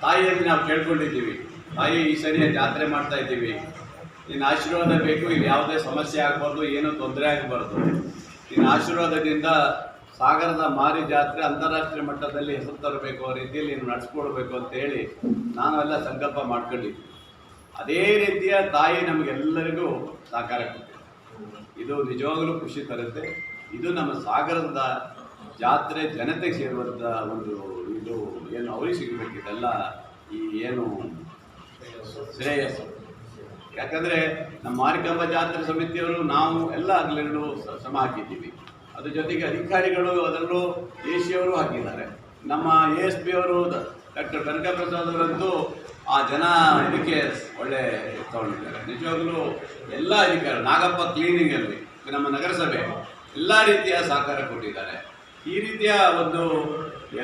ತಾಯಿಯಲ್ಲಿ ನಾವು ಕೇಳ್ಕೊಂಡಿದ್ದೀವಿ, ತಾಯಿ ಈ ಸರಿಯ ಜಾತ್ರೆ ಮಾಡ್ತಾ ಇದ್ದೀವಿ, ನಿನ್ನ ಆಶೀರ್ವಾದ ಬೇಕು, ಇಲ್ಲಿ ಯಾವುದೇ ಸಮಸ್ಯೆ ಆಗಬಾರ್ದು, ಏನೂ ತೊಂದರೆ ಆಗಬಾರ್ದು, ನಿನ್ನ ಆಶೀರ್ವಾದದಿಂದ ಸಾಗರದ ಮಾರಿ ಜಾತ್ರೆ ಅಂತಾರಾಷ್ಟ್ರೀಯ ಮಟ್ಟದಲ್ಲಿ ಹೆಸರು ತರಬೇಕು, ಆ ರೀತಿಯಲ್ಲಿ ನೀನು ನಡೆಸ್ಕೊಡ್ಬೇಕು ಅಂತೇಳಿ ನಾವೆಲ್ಲ ಸಂಕಲ್ಪ ಮಾಡ್ಕೊಂಡಿದ್ವಿ. ಅದೇ ರೀತಿಯ ತಾಯಿ ನಮಗೆಲ್ಲರಿಗೂ ಸಹಕಾರ ಕೊಟ್ಟಿದೆ. ಇದು ನಿಜವಾಗಲೂ ಖುಷಿ ತರುತ್ತೆ. ಇದು ನಮ್ಮ ಸಾಗರದ ಜಾತ್ರೆ ಜನತೆಗೆ ಸೇರುವಂಥ ಒಂದು ಇದು ಏನು ಅವರಿಗೆ ಸಿಗಬೇಕಿದೆಲ್ಲ ಈ ಏನು ಶ್ರೇಯಸ್ಸು. ಯಾಕಂದರೆ ನಮ್ಮ ಮಾರಿಕಾಂಬಾ ಜಾತ್ರೆ ಸಮಿತಿಯವರು ನಾವು ಎಲ್ಲ ಹಗಲೆರಡು ಶ್ರಮ ಹಾಕಿದ್ದೀವಿ. ಅದ್ರ ಜೊತೆಗೆ ಅಧಿಕಾರಿಗಳು ಅದರಲ್ಲೂ ಎ.ಸಿ. ಅವರು ಹಾಕಿದ್ದಾರೆ. ನಮ್ಮ ಎ.ಎಸ್.ಪಿ. ಅವರು ಡಾಕ್ಟರ್ ಬೆನಕ ಪ್ರಸಾದ್ ಅವರಂತೂ ಆ ಜನ ಇದಕ್ಕೆ ಒಳ್ಳೆ ತಗೊಂಡಿದ್ದಾರೆ. ನಿಜವಾಗಲೂ ಎಲ್ಲ ಅಧಿಕಾರಿ, ನಾಗಪ್ಪ ಕ್ಲೀನಿಂಗಲ್ಲಿ ನಮ್ಮ ನಗರಸಭೆ ಎಲ್ಲ ರೀತಿಯ ಸಹಕಾರ ಕೊಟ್ಟಿದ್ದಾರೆ. ಈ ರೀತಿಯ ಒಂದು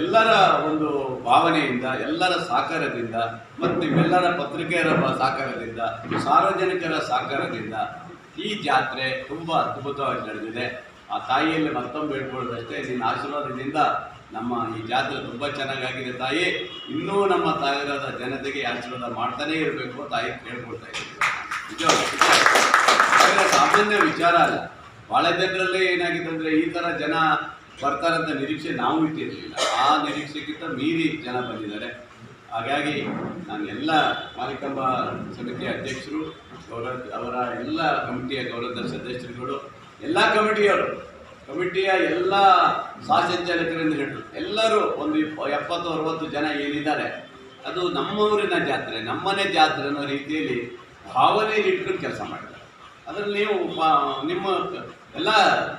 ಎಲ್ಲರ ಒಂದು ಭಾವನೆಯಿಂದ, ಎಲ್ಲರ ಸಹಕಾರದಿಂದ ಮತ್ತು ನಿಮ್ಮೆಲ್ಲರ ಪತ್ರಿಕೆಯರ ಸಹಕಾರದಿಂದ, ಸಾರ್ವಜನಿಕರ ಸಹಕಾರದಿಂದ ಈ ಜಾತ್ರೆ ತುಂಬ ಅದ್ಭುತವಾಗಿ ನಡೆದಿದೆ. ಆ ತಾಯಿಯಲ್ಲಿ ಮತ್ತೊಮ್ಮೆ ಬೇಡ್ಕೊಳ್ಳೋದಷ್ಟೇ, ನಿನ್ನ ಆಶೀರ್ವಾದದಿಂದ ನಮ್ಮ ಈ ಜಾತ್ರೆ ತುಂಬ ಚೆನ್ನಾಗಾಗಿದೆ ತಾಯಿ. ಇನ್ನೂ ನಮ್ಮ ಸಾಗರದ ಜನತೆಗೆ ಆಶೀರ್ವಾದ ಮಾಡ್ತಾನೇ ಇರಬೇಕು ತಾಯಿ ಕೇಳ್ಕೊಳ್ತಾ ಇದ್ದೀವಿ. ನಿಜ ಸಾಮಾನ್ಯ ವಿಚಾರ ಅಲ್ಲ. ಭಾಳ ಜನರಲ್ಲಿ ಏನಾಗಿದೆ ಅಂದರೆ ಈ ಥರ ಜನ ಬರ್ತಾರಂತ ನಿರೀಕ್ಷೆ ನಾವು ಇಟ್ಟಿರಲಿಲ್ಲ. ಆ ನಿರೀಕ್ಷೆಗಿಂತ ಮೀರಿ ಜನ ಬಂದಿದ್ದಾರೆ. ಹಾಗಾಗಿ ನಾನು ಎಲ್ಲ ಮಾರಿಕಾಂಬಾ ಸಮಿತಿಯ ಅಧ್ಯಕ್ಷರು, ಅವರ ಎಲ್ಲ ಕಮಿಟಿಯ ಗೌರವದ ಸದಸ್ಯರುಗಳು, ಎಲ್ಲ ಕಮಿಟಿಯ ಎಲ್ಲ ಸಹಸಂಚಾಲಕರಿಂದ ಹಿಡಿದು ಎಲ್ಲರೂ ಒಂದು 70-60 ಜನ ಏನಿದ್ದಾರೆ, ಅದು ನಮ್ಮೂರಿನ ಜಾತ್ರೆ, ನಮ್ಮನೆ ಜಾತ್ರೆ ಅನ್ನೋ ರೀತಿಯಲ್ಲಿ ಭಾವನೆಯಲ್ಲಿ ಇಟ್ಕೊಂಡು ಕೆಲಸ ಮಾಡಿದ್ದಾರೆ. ಅದರಲ್ಲಿ ನೀವು ನಿಮ್ಮ ಎಲ್ಲ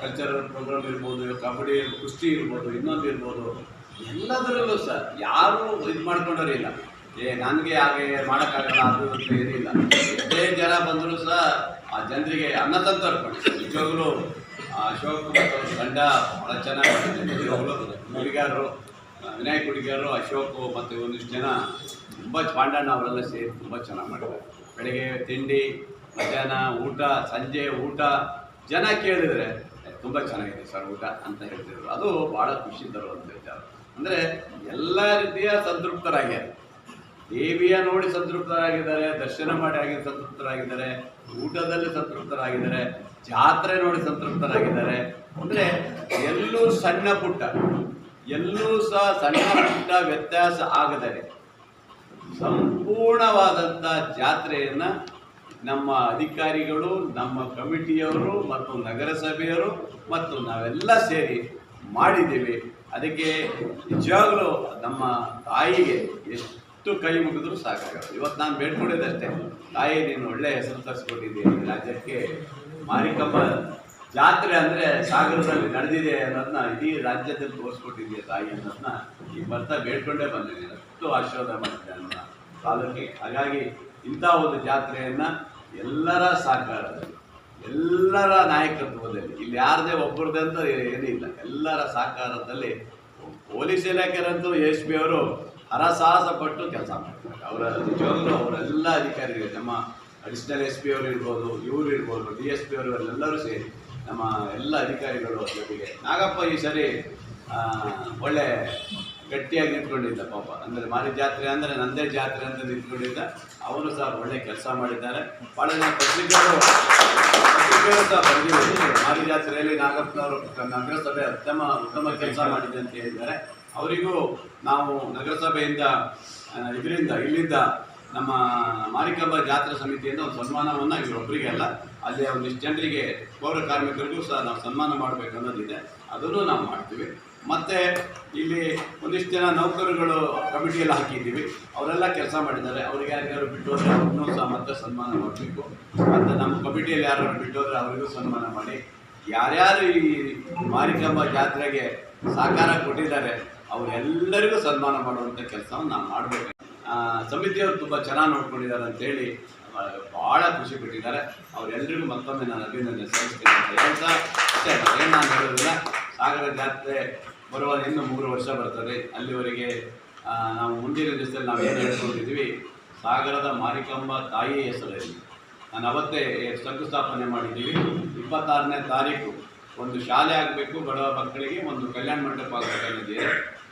ಕಲ್ಚರಲ್ ಪ್ರೋಗ್ರಾಮ್ ಇರ್ಬೋದು, ಕಬಡ್ಡಿ, ಕುಸ್ತಿ ಇರ್ಬೋದು, ಇನ್ನೊಂದು ಇರ್ಬೋದು, ಎಲ್ಲದರಲ್ಲೂ ಸಹ ಯಾರೂ ಇದು ಮಾಡ್ಕೊಂಡೋರಿಲ್ಲ. ನನಗೆ ಹಾಗೆ ಮಾಡೋಕ್ಕಾಗಲ್ಲ ಅದು ಅಂತ ಏನಿಲ್ಲ. ಎಷ್ಟೇ ಜನ ಬಂದರೂ ಸಹ ಆ ಜನರಿಗೆ ಅನ್ನ ತಂದು ತರ್ಕೊಂಡು ನಿಜವಾಗ್ಲೂ ಅಶೋಕ್ ಮತ್ತು ತಂಡ ಭಾಳ ಚೆನ್ನಾಗಿ ಮಾಡಿದೆ. ನಿಜವಾಗ್ಲೂ ಹುಡುಗಿಯರು, ವಿನಾಯಕ್ ಹುಡುಗಿಯರು, ಅಶೋಕ್ ಮತ್ತು ಒಂದಿಷ್ಟು ಜನ ತುಂಬ ಪಾಂಡಣ್ಣ ಅವರೆಲ್ಲ ಸೇರಿ ತುಂಬ ಚೆನ್ನಾಗಿ ಮಾಡಿದ್ದಾರೆ. ಬೆಳಗ್ಗೆ ತಿಂಡಿ, ಮಧ್ಯಾಹ್ನ ಊಟ, ಸಂಜೆ ಊಟ, ಜನ ಕೇಳಿದರೆ ತುಂಬ ಚೆನ್ನಾಗಿದೆ ಸರ್ ಊಟ ಅಂತ ಹೇಳ್ತಿದ್ರು. ಅದು ಭಾಳ ಖುಷಿ ತರುವಂಥ ವಿಚಾರ. ಅಂದರೆ ಎಲ್ಲ ರೀತಿಯ ಸಂತೃಪ್ತರಾಗ್ಯಾರ. ದೇವಿಯ ನೋಡಿ ಸಂತೃಪ್ತರಾಗಿದ್ದಾರೆ, ದರ್ಶನ ಮಾಡಿ ಆಗಿ ಸಂತೃಪ್ತರಾಗಿದ್ದಾರೆ, ಊಟದಲ್ಲಿ ಸಂತೃಪ್ತರಾಗಿದ್ದಾರೆ, ಜಾತ್ರೆ ನೋಡಿ ಸಂತೃಪ್ತರಾಗಿದ್ದಾರೆ. ಅಂದರೆ ಎಲ್ಲೂ ಸಣ್ಣ ಪುಟ್ಟ ವ್ಯತ್ಯಾಸ ಆಗದೆ ಸಂಪೂರ್ಣವಾದಂಥ ಜಾತ್ರೆಯನ್ನು ನಮ್ಮ ಅಧಿಕಾರಿಗಳು, ನಮ್ಮ ಕಮಿಟಿಯವರು ಮತ್ತು ನಗರಸಭೆಯವರು ಮತ್ತು ನಾವೆಲ್ಲ ಸೇರಿ ಮಾಡಿದ್ದೀವಿ. ಅದಕ್ಕೆ ನಿಜವಾಗಲೂ ನಮ್ಮ ತಾಯಿಗೆ ಎಷ್ಟು ಕೈ ಮುಗಿದ್ರೂ ಸಾಕಾಗಲ್ಲ. ಇವತ್ತು ನಾನು ಬೇಡ್ಕೊಂಡಿದ್ದಷ್ಟೇ, ತಾಯಿ ನೀನು ಒಳ್ಳೆಯ ಹೆಸರು ತರಿಸ್ಕೊಟ್ಟಿದ್ದೀನಿ ರಾಜ್ಯಕ್ಕೆ. ಮಾರಿಕಾಂಬಾ ಜಾತ್ರೆ ಅಂದರೆ ಸಾಗರದಲ್ಲಿ ನಡೆದಿದೆ ಅನ್ನೋದನ್ನ ಇಡೀ ರಾಜ್ಯದಲ್ಲಿ ತೋರಿಸ್ಕೊಟ್ಟಿದ್ದೀಯ ತಾಯಿ ಅನ್ನೋದನ್ನ ಈ ಬರ್ತಾ ಬೇಡ್ಕೊಂಡೇ ಬಂದಿದ್ದೀನಿ. ಅಷ್ಟು ಆಶೀರ್ವಾದ ಮಾಡ್ತೀನಿ ನನ್ನ ತಾಲೂಕಿಗೆ. ಹಾಗಾಗಿ ಇಂಥ ಒಂದು ಜಾತ್ರೆಯನ್ನು ಎಲ್ಲರ ಸಹಕಾರದಲ್ಲಿ, ಎಲ್ಲರ ನಾಯಕತ್ವದಲ್ಲಿ, ಇಲ್ಲಿ ಯಾರದೇ ಒಬ್ಬರದೇ ಅಂತ ಏನಿಲ್ಲ, ಎಲ್ಲರ ಸಹಕಾರದಲ್ಲಿ ಪೊಲೀಸ್ ಇಲಾಖೆಯರಂತೂ ಎಸ್.ಪಿ. ಅವರು ಹರಸಾಹಸ ಪಟ್ಟು ಕೆಲಸ ಮಾಡ್ತಾರೆ. ನಿಜವಾಗ್ಲೂ ಅವರೆಲ್ಲ ಅಧಿಕಾರಿಗಳು, ನಮ್ಮ ಅಡಿಷನಲ್ ಎಸ್.ಪಿ. ಅವರು ಇರ್ಬೋದು, ಇವರು ಇರ್ಬೋದು, ಡಿ.ಎಸ್.ಪಿ. ಅವರು ಎಲ್ಲರೂ ಸೇರಿ ನಮ್ಮ ಎಲ್ಲ ಅಧಿಕಾರಿಗಳು ಜೊತೆಗೆ ನಾಗಪ್ಪ ಈ ಸರಿ ಒಳ್ಳೆ ಗಟ್ಟಿಯಾಗಿ ನಿಂತ್ಕೊಂಡಿದ್ದ ಪಾಪ. ಅಂದರೆ ಮಾರಿ ಜಾತ್ರೆ ಅಂದರೆ ನಂದೇ ಜಾತ್ರೆ ಅಂತ ನಿಂತ್ಕೊಂಡಿದ್ದ. ಅವರು ಸಹ ಒಳ್ಳೆ ಕೆಲಸ ಮಾಡಿದ್ದಾರೆ. ಭಾಳ ಜನ ಪತ್ರಿಕೆಗಳು ಸಹ ಬಂದಿದ್ದಾರೆ. ಮಾರಿ ಜಾತ್ರೆಯಲ್ಲಿ ನಾಗಪ್ಪನವರು ನಗರಸಭೆ ಉತ್ತಮ ಕೆಲಸ ಮಾಡಿದೆ ಅಂತ ಹೇಳಿದ್ದಾರೆ. ಅವರಿಗೂ ನಾವು ನಗರಸಭೆಯಿಂದ ಇಲ್ಲಿಂದ ನಮ್ಮ ಮಾರಿಕಂಬ ಜಾತ್ರಾ ಸಮಿತಿಯಿಂದ ಒಂದು ಸನ್ಮಾನವನ್ನು ಇವರೊಬ್ಬರಿಗೆ ಅಲ್ಲ, ಅಲ್ಲಿ ಒಂದಿಷ್ಟು ಜನರಿಗೆ ಪೌರ ಕಾರ್ಮಿಕರಿಗೂ ಸಹ ನಾವು ಸನ್ಮಾನ ಮಾಡಬೇಕು ಅನ್ನೋದಿದೆ. ಅದನ್ನು ನಾವು ಮಾಡ್ತೀವಿ. ಮತ್ತು ಇಲ್ಲಿ ಒಂದಿಷ್ಟು ಜನ ನೌಕರರುಗಳು ಕಮಿಟಿಯಲ್ಲಿ ಹಾಕಿದ್ದೀವಿ. ಅವರೆಲ್ಲ ಕೆಲಸ ಮಾಡಿದ್ದಾರೆ. ಅವ್ರಿಗೆ ಯಾರ್ಯಾರು ಬಿಟ್ಟು ಹೋದರೆ ಅವ್ರನ್ನೂ ಸಹ ಮತ್ತೆ ಸನ್ಮಾನ ಮಾಡಬೇಕು. ಮತ್ತು ನಮ್ಮ ಕಮಿಟಿಯಲ್ಲಿ ಯಾರು ಬಿಟ್ಟು ಹೋದರೆ ಅವರಿಗೂ ಸನ್ಮಾನ ಮಾಡಿ, ಯಾರ್ಯಾರು ಈ ಮಾರಿಕಂಬ ಜಾತ್ರೆಗೆ ಸಹಕಾರ ಕೊಟ್ಟಿದ್ದಾರೆ ಅವರೆಲ್ಲರಿಗೂ ಸನ್ಮಾನ ಮಾಡುವಂಥ ಕೆಲಸವನ್ನು ನಾವು ಮಾಡಬೇಕು. ಸಮಿತಿಯವರು ತುಂಬ ಚೆನ್ನಾಗಿ ನೋಡ್ಕೊಂಡಿದ್ದಾರೆ ಅಂತೇಳಿ ಭಾಳ ಖುಷಿ ಪಟ್ಟಿದ್ದಾರೆ. ಅವರೆಲ್ಲರಿಗೂ ಮತ್ತೊಮ್ಮೆ ನಾನು ಅಭಿನಂದನೆ ಸಲ್ಲಿಸ್ತೀನಿ ಅಂತ ಹೇಳ್ತಾ ಅಷ್ಟೇ, ಏನು ನಾನು ಹೇಳೋದಿಲ್ಲ. ಸಾಗರ ಜಾತ್ರೆ ಬರುವ ಇನ್ನು 3 ವರ್ಷ ಬರ್ತದೆ. ಅಲ್ಲಿವರೆಗೆ ನಾವು ಮುಂದಿನ ದಿವಸದಲ್ಲಿ ನಾವು ಏನು ಹೇಳ್ಕೊಂಡಿದ್ದೀವಿ, ಸಾಗರದ ಮಾರಿಕಂಬ ತಾಯಿ ಹೆಸರಲ್ಲಿ ನಾನು ಅವತ್ತೇ ಶಂಕುಸ್ಥಾಪನೆ ಮಾಡಿದ್ದೀವಿ. 26ನೇ ತಾರೀಕು ಒಂದು ಶಾಲೆ ಆಗಬೇಕು, ಬಡ ಮಕ್ಕಳಿಗೆ ಒಂದು ಕಲ್ಯಾಣ ಮಂಟಪ ಆಗಬೇಕನ್ನೋದಿದೆ.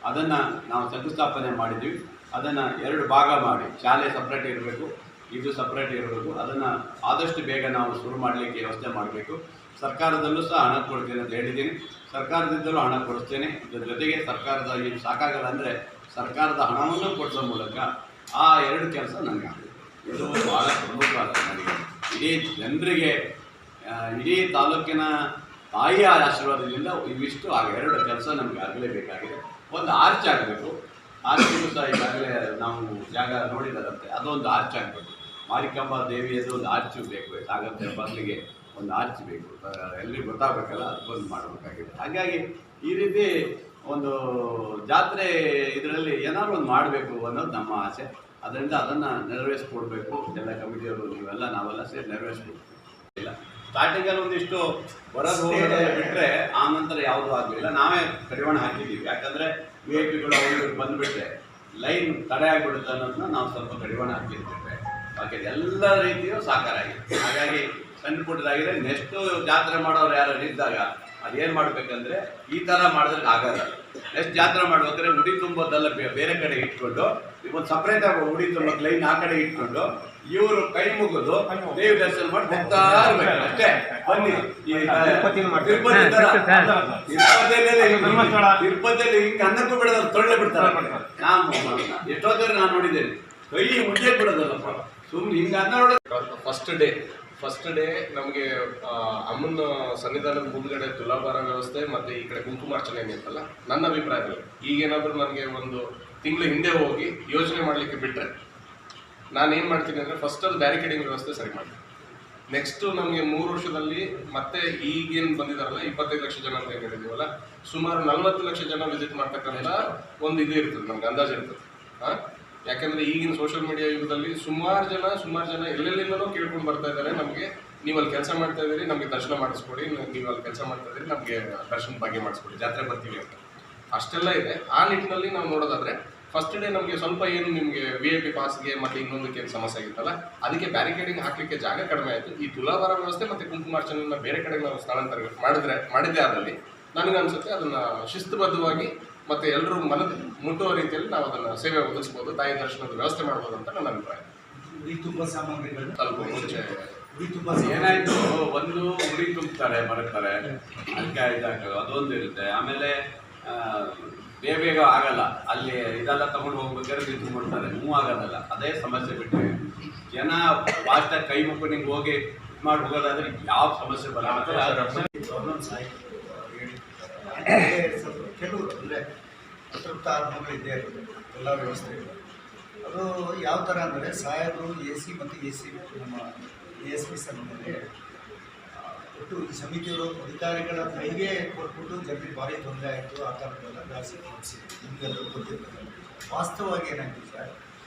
ಅದನ್ನು ನಾವು ಶಂಕುಸ್ಥಾಪನೆ ಮಾಡಿದ್ದೀವಿ. ಅದನ್ನು 2 ಭಾಗ ಮಾಡಿ, ಶಾಲೆ ಸಪ್ರೇಟ್ ಇರಬೇಕು, ಇದು ಸಪ್ರೇಟ್ ಇರಬೇಕು. ಅದನ್ನು ಆದಷ್ಟು ಬೇಗ ನಾವು ಶುರು ಮಾಡಲಿಕ್ಕೆ ವ್ಯವಸ್ಥೆ ಮಾಡಬೇಕು. ಸರ್ಕಾರದಲ್ಲೂ ಸಹ ಹಣ ಕೊಡ್ತೇನೆ ಅಂತ ಹೇಳಿದ್ದೀನಿ. ಸರ್ಕಾರದಿಂದಲೂ ಹಣ ಕೊಡಿಸ್ತೇನೆ. ಇದರ ಜೊತೆಗೆ ಸರ್ಕಾರದ ಈ ಸಾಕಾಗಲ್ಲ ಅಂದರೆ ಸರ್ಕಾರದ ಹಣವನ್ನು ಕೊಡಿಸೋ ಮೂಲಕ ಆ 2 ಕೆಲಸ ನನಗೆ ಆಗಬೇಕು. ಇದು ಭಾಳ ಪ್ರಮುಖವಾದ ನನಗೆ. ಇಡೀ ಜನರಿಗೆ, ಇಡೀ ತಾಲೂಕಿನ ತಾಯಿಯ ಆಶೀರ್ವಾದದಿಂದ ಇವಿಷ್ಟು 2 ಕೆಲಸ ನಮಗೆ ಆಗಲೇಬೇಕಾಗಿದೆ. ಒಂದು ಆರ್ಚ್ ಆಗಬೇಕು. ಆರ್ಚಿಗೂ ಸಹ ಈಗಾಗಲೇ ನಾವು ಜಾಗ ನೋಡಿದಾರಂತೆ, ಅದೊಂದು ಆರ್ಚ್ ಆಗಬೇಕು. ಮಾರಿಕಂಬ ದೇವಿಯದು ಒಂದು ಆರ್ಚ್ ಬೇಕು. ಸಾಗರ ಬದಲಿಗೆ ಒಂದು ಆರ್ಚ್ ಬೇಕು, ಎಲ್ರಿಗೂ ಗೊತ್ತಾಗಬೇಕಲ್ಲ, ಅದಕ್ಕೊಂದು ಮಾಡಬೇಕಾಗಿದೆ. ಹಾಗಾಗಿ ಈ ರೀತಿ ಒಂದು ಜಾತ್ರೆ ಇದರಲ್ಲಿ ಏನಾದ್ರು ಒಂದು ಮಾಡಬೇಕು ಅನ್ನೋದು ನಮ್ಮ ಆಸೆ. ಅದರಿಂದ ಅದನ್ನು ನೆರವೇರಿಸ್ಕೊಡ್ಬೇಕು. ಎಲ್ಲ ಕಮಿಟಿಯವರು ನೀವೆಲ್ಲ ನಾವೆಲ್ಲ ಸೇರಿ ನೆರವೇರಿಸ್ಕೊಡ್ಬೇಕು. ಇಲ್ಲ ಸ್ಟಾರ್ಟಿಂಗಲ್ಲಿ ಒಂದಿಷ್ಟು ಹೊರಗೆ ಹೋಗೋದೇ ಬಿಟ್ಟರೆ ಆ ನಂತರ ಯಾವುದೂ ಆಗಲಿಲ್ಲ. ನಾವೇ ಕಡಿವಾಣ ಹಾಕಿದ್ದೀವಿ. ಯಾಕಂದರೆ VIP ಅವರು ಬಂದುಬಿಟ್ರೆ ಲೈನ್ ತಡೆ ಆಗಿಬಿಡುತ್ತೆ ಅನ್ನೋದನ್ನ ನಾವು ಸ್ವಲ್ಪ ಕಡಿವಾಣ ಹಾಕಿರ್ತೀವಿ. ಬಾಕಿ ಎಲ್ಲ ರೀತಿಯೂ ಸಾಕಾರ ಆಗಿದೆ. ಹಾಗಾಗಿ ಸಣ್ಣ ಪುಟ್ಟದಾಗಿದೆ. ನೆಕ್ಸ್ಟು ಜಾತ್ರೆ ಮಾಡೋರು ಯಾರು ಇದ್ದಾಗ ಅದೇನು ಮಾಡಬೇಕಂದ್ರೆ ಈ ಥರ ಮಾಡಿದ್ರೆ ಆಗಲ್ಲ. ನೆಕ್ಸ್ಟ್ ಜಾತ್ರೆ ಮಾಡ್ಬೇಕಾದ್ರೆ ಉಡಿ ತುಂಬೋದೆಲ್ಲ ಬೇರೆ ಕಡೆ ಇಟ್ಕೊಂಡು ಒಂದು ಸಪ್ರೇಟ್ ಆಗಿ ಉಡಿ ತುಂಬೋಕೆ ಲೈನ್ ಆ ಕಡೆ ಇಟ್ಕೊಂಡು ಇವರು ಕೈ ಮುಗಿದು ದೇವಿ ದರ್ಶನ ಮಾಡಿ ಹೋಗ್ತಾ ಇರ್ಬೇಕು ಅಷ್ಟೇ. ಬನ್ನಿ ತಿರುಪತಿಯಲ್ಲಿ ಹಿಂಗೆ ಅನ್ನಕ್ಕೂ ಬಿಡೋದು ತೊಳ್ಳೆ ಬಿಡ್ತಾರೆ. ನಾನು ಎಷ್ಟೊತ್ತರೆ ನಾನು ನೋಡಿದ್ದೇನೆ, ಕೈ ಮುಟ್ಟೆ ಬಿಡೋದಲ್ಲಪ್ಪ, ಸುಮ್ಮನೆ ಹಿಂಗೆ ಅನ್ನ ನೋಡೋದು. ಫಸ್ಟ್ ಡೇ ನಮಗೆ ಅಮ್ಮನ ಸನ್ನಿಧಾನದ ಮುಂದ್ಗಡೆ ತುಲಾಭಾರ ವ್ಯವಸ್ಥೆ ಮತ್ತು ಈ ಕಡೆ ಕುಂಕುಮಾರ್ಚನೆ ಏನಿತ್ತಲ್ಲ, ನನ್ನ ಅಭಿಪ್ರಾಯದಲ್ಲಿ ಈಗೇನಾದರೂ ನನಗೆ ಒಂದು ತಿಂಗಳು ಹಿಂದೆ ಹೋಗಿ ಯೋಚನೆ ಮಾಡಲಿಕ್ಕೆ ಬಿಟ್ಟರೆ ನಾನೇನು ಮಾಡ್ತೀನಿ ಅಂದರೆ ಫಸ್ಟ್ ಅದು ಬ್ಯಾರಿಕೇಡಿಂಗ್ ವ್ಯವಸ್ಥೆ ಸರಿ ಮಾಡ್ತೀನಿ. ನೆಕ್ಸ್ಟು ನಮಗೆ 3 ವರ್ಷದಲ್ಲಿ ಮತ್ತೆ ಈಗೇನು ಬಂದಿದ್ದಾರಲ್ಲ 25 ಲಕ್ಷ ಜನ ಅಂತ ಏನು ಹೇಳಿದ್ದೀವಲ್ಲ, ಸುಮಾರು 40 ಲಕ್ಷ ಜನ ವಿಸಿಟ್ ಮಾಡ್ತಕ್ಕಂಥ ಒಂದು ಇದು ಇರ್ತದೆ, ನಮ್ಗೆ ಅಂದಾಜು ಇರ್ತದೆ. ಯಾಕೆಂದರೆ ಈಗಿನ ಸೋಷಿಯಲ್ ಮೀಡಿಯಾ ಯುಗದಲ್ಲಿ ಸುಮಾರು ಜನ ಎಲ್ಲೆಲ್ಲಿಂದಲೂ ಕೇಳ್ಕೊಂಡು ಬರ್ತಾ ಇದ್ದಾರೆ, ನಮಗೆ ನೀವು ಅಲ್ಲಿ ಕೆಲಸ ಮಾಡ್ತಾ ಇದ್ದೀರಿ, ನಮಗೆ ದರ್ಶನ ಮಾಡಿಸ್ಕೊಡಿ, ನೀವು ಅಲ್ಲಿ ಕೆಲಸ ಮಾಡ್ತಾ ಇದ್ದೀರಿ, ನಮಗೆ ದರ್ಶನ ಭಾಗ್ಯ ಮಾಡಿಸ್ಕೊಡಿ, ಜಾತ್ರೆ ಬರ್ತೀವಿ ಅಂತ ಅಷ್ಟೆಲ್ಲ ಇದೆ. ಆ ನಿಟ್ಟಿನಲ್ಲಿ ನಾವು ನೋಡೋದಾದರೆ ಫಸ್ಟ್ ಡೇ ನಮಗೆ ಸ್ವಲ್ಪ ಏನು ನಿಮಗೆ VIP ಪಾಸ್ಗೆ ಮತ್ತು ಇನ್ನೊಂದಕ್ಕೆ ಏನು ಸಮಸ್ಯೆ ಆಗಿತ್ತಲ್ಲ, ಅದಕ್ಕೆ ಬ್ಯಾರಿಕೇಡಿಂಗ್ ಹಾಕಲಿಕ್ಕೆ ಜಾಗ ಕಡಿಮೆ ಆಯಿತು. ಈ ತುಲಾಭಾರ ವ್ಯವಸ್ಥೆ ಮತ್ತು ಕುಂಕುಮಾರ್ಚನೆಯನ್ನು ಬೇರೆ ಕಡೆಗೆ ನಾವು ಸ್ಥಳಾಂತರ ಮಾಡಿದ್ದೆ ಅದರಲ್ಲಿ ನನಗೆ ಅನಿಸುತ್ತೆ ಅದನ್ನು ಶಿಸ್ತುಬದ್ಧವಾಗಿ ಮತ್ತು ಎಲ್ಲರೂ ಮನದ ಮುಟ್ಟುವ ರೀತಿಯಲ್ಲಿ ನಾವು ಅದನ್ನು ಸೇವೆ ಒದಗಿಸ್ಬೋದು, ತಾಯಿ ದರ್ಶನದ ವ್ಯವಸ್ಥೆ ಮಾಡ್ಬೋದು ಅಂತ ನನ್ನ ಅಭಿಪ್ರಾಯ. ಉಡಿ ತುಂಬ ಸಾಮಗ್ರಿಗಳು ಸ್ವಲ್ಪ ಮುಂಚೆ ಉಡಿ ತುಂಬ ಏನಾಯಿತು, ಒಂದು ಉಡಿ ತುಂಬ್ತಾರೆ ಮರತಾರೆ, ಅದಕ್ಕೆ ಇದಾಗೋದು ಅದೊಂದು ಇರುತ್ತೆ. ಆಮೇಲೆ ಬೇಗ ಆಗಲ್ಲ, ಅಲ್ಲಿ ಇದೆಲ್ಲ ತಗೊಂಡು ಹೋಗ್ಬೇಕಾದ್ರೆ ತುಂಬಿಡ್ತಾರೆ, ಮೂವ್ ಆಗೋದಲ್ಲ, ಅದೇ ಸಮಸ್ಯೆ ಬಿಟ್ಟರೆ ಜನ ಫಾಸ್ಟಾಗಿ ಕೈ ಮುಕ್ಕು ನಿಂಗೆ ಹೋಗಿ ಮಾಡಿ ಹೋಗೋದಾದ್ರೆ ಯಾವ ಸಮಸ್ಯೆ ಬರಲ್ಲ. ಪ್ರಾಬ್ಲಮ್ಸ್ ಆಯಿತು. ಸ್ವಲ್ಪ ಕೆಲವರು ಅಂದರೆ ಅತೃಪ್ತ ಆತ್ಮಗಳಿದ್ದೇ ಇರ್ತದೆ ಎಲ್ಲ ವ್ಯವಸ್ಥೆಗಳು. ಅದು ಯಾವ ಥರ ಅಂದರೆ ಸಾಹೇಬರು AC ಮತ್ತು AC ನಮ್ಮ ASP ಸಮಿತಿಯಲ್ಲಿ ಒಟ್ಟು ಈ ಸಮಿತಿಯವರು ಅಧಿಕಾರಿಗಳ ಕೈಗೆ ಕೊಟ್ಬಿಟ್ಟು ಜನರಿಗೆ ಭಾರಿ ತೊಂದರೆ ಆಯಿತು. ಆ ಥರದ್ದೆಲ್ಲ ಜಾಸ್ತಿ ತೋರಿಸಿದೆ, ನಿಮಗೆಲ್ಲರೂ ಗೊತ್ತಿರ್ತದೆ. ವಾಸ್ತವವಾಗಿ ಏನಾಯಿತು ಸರ್,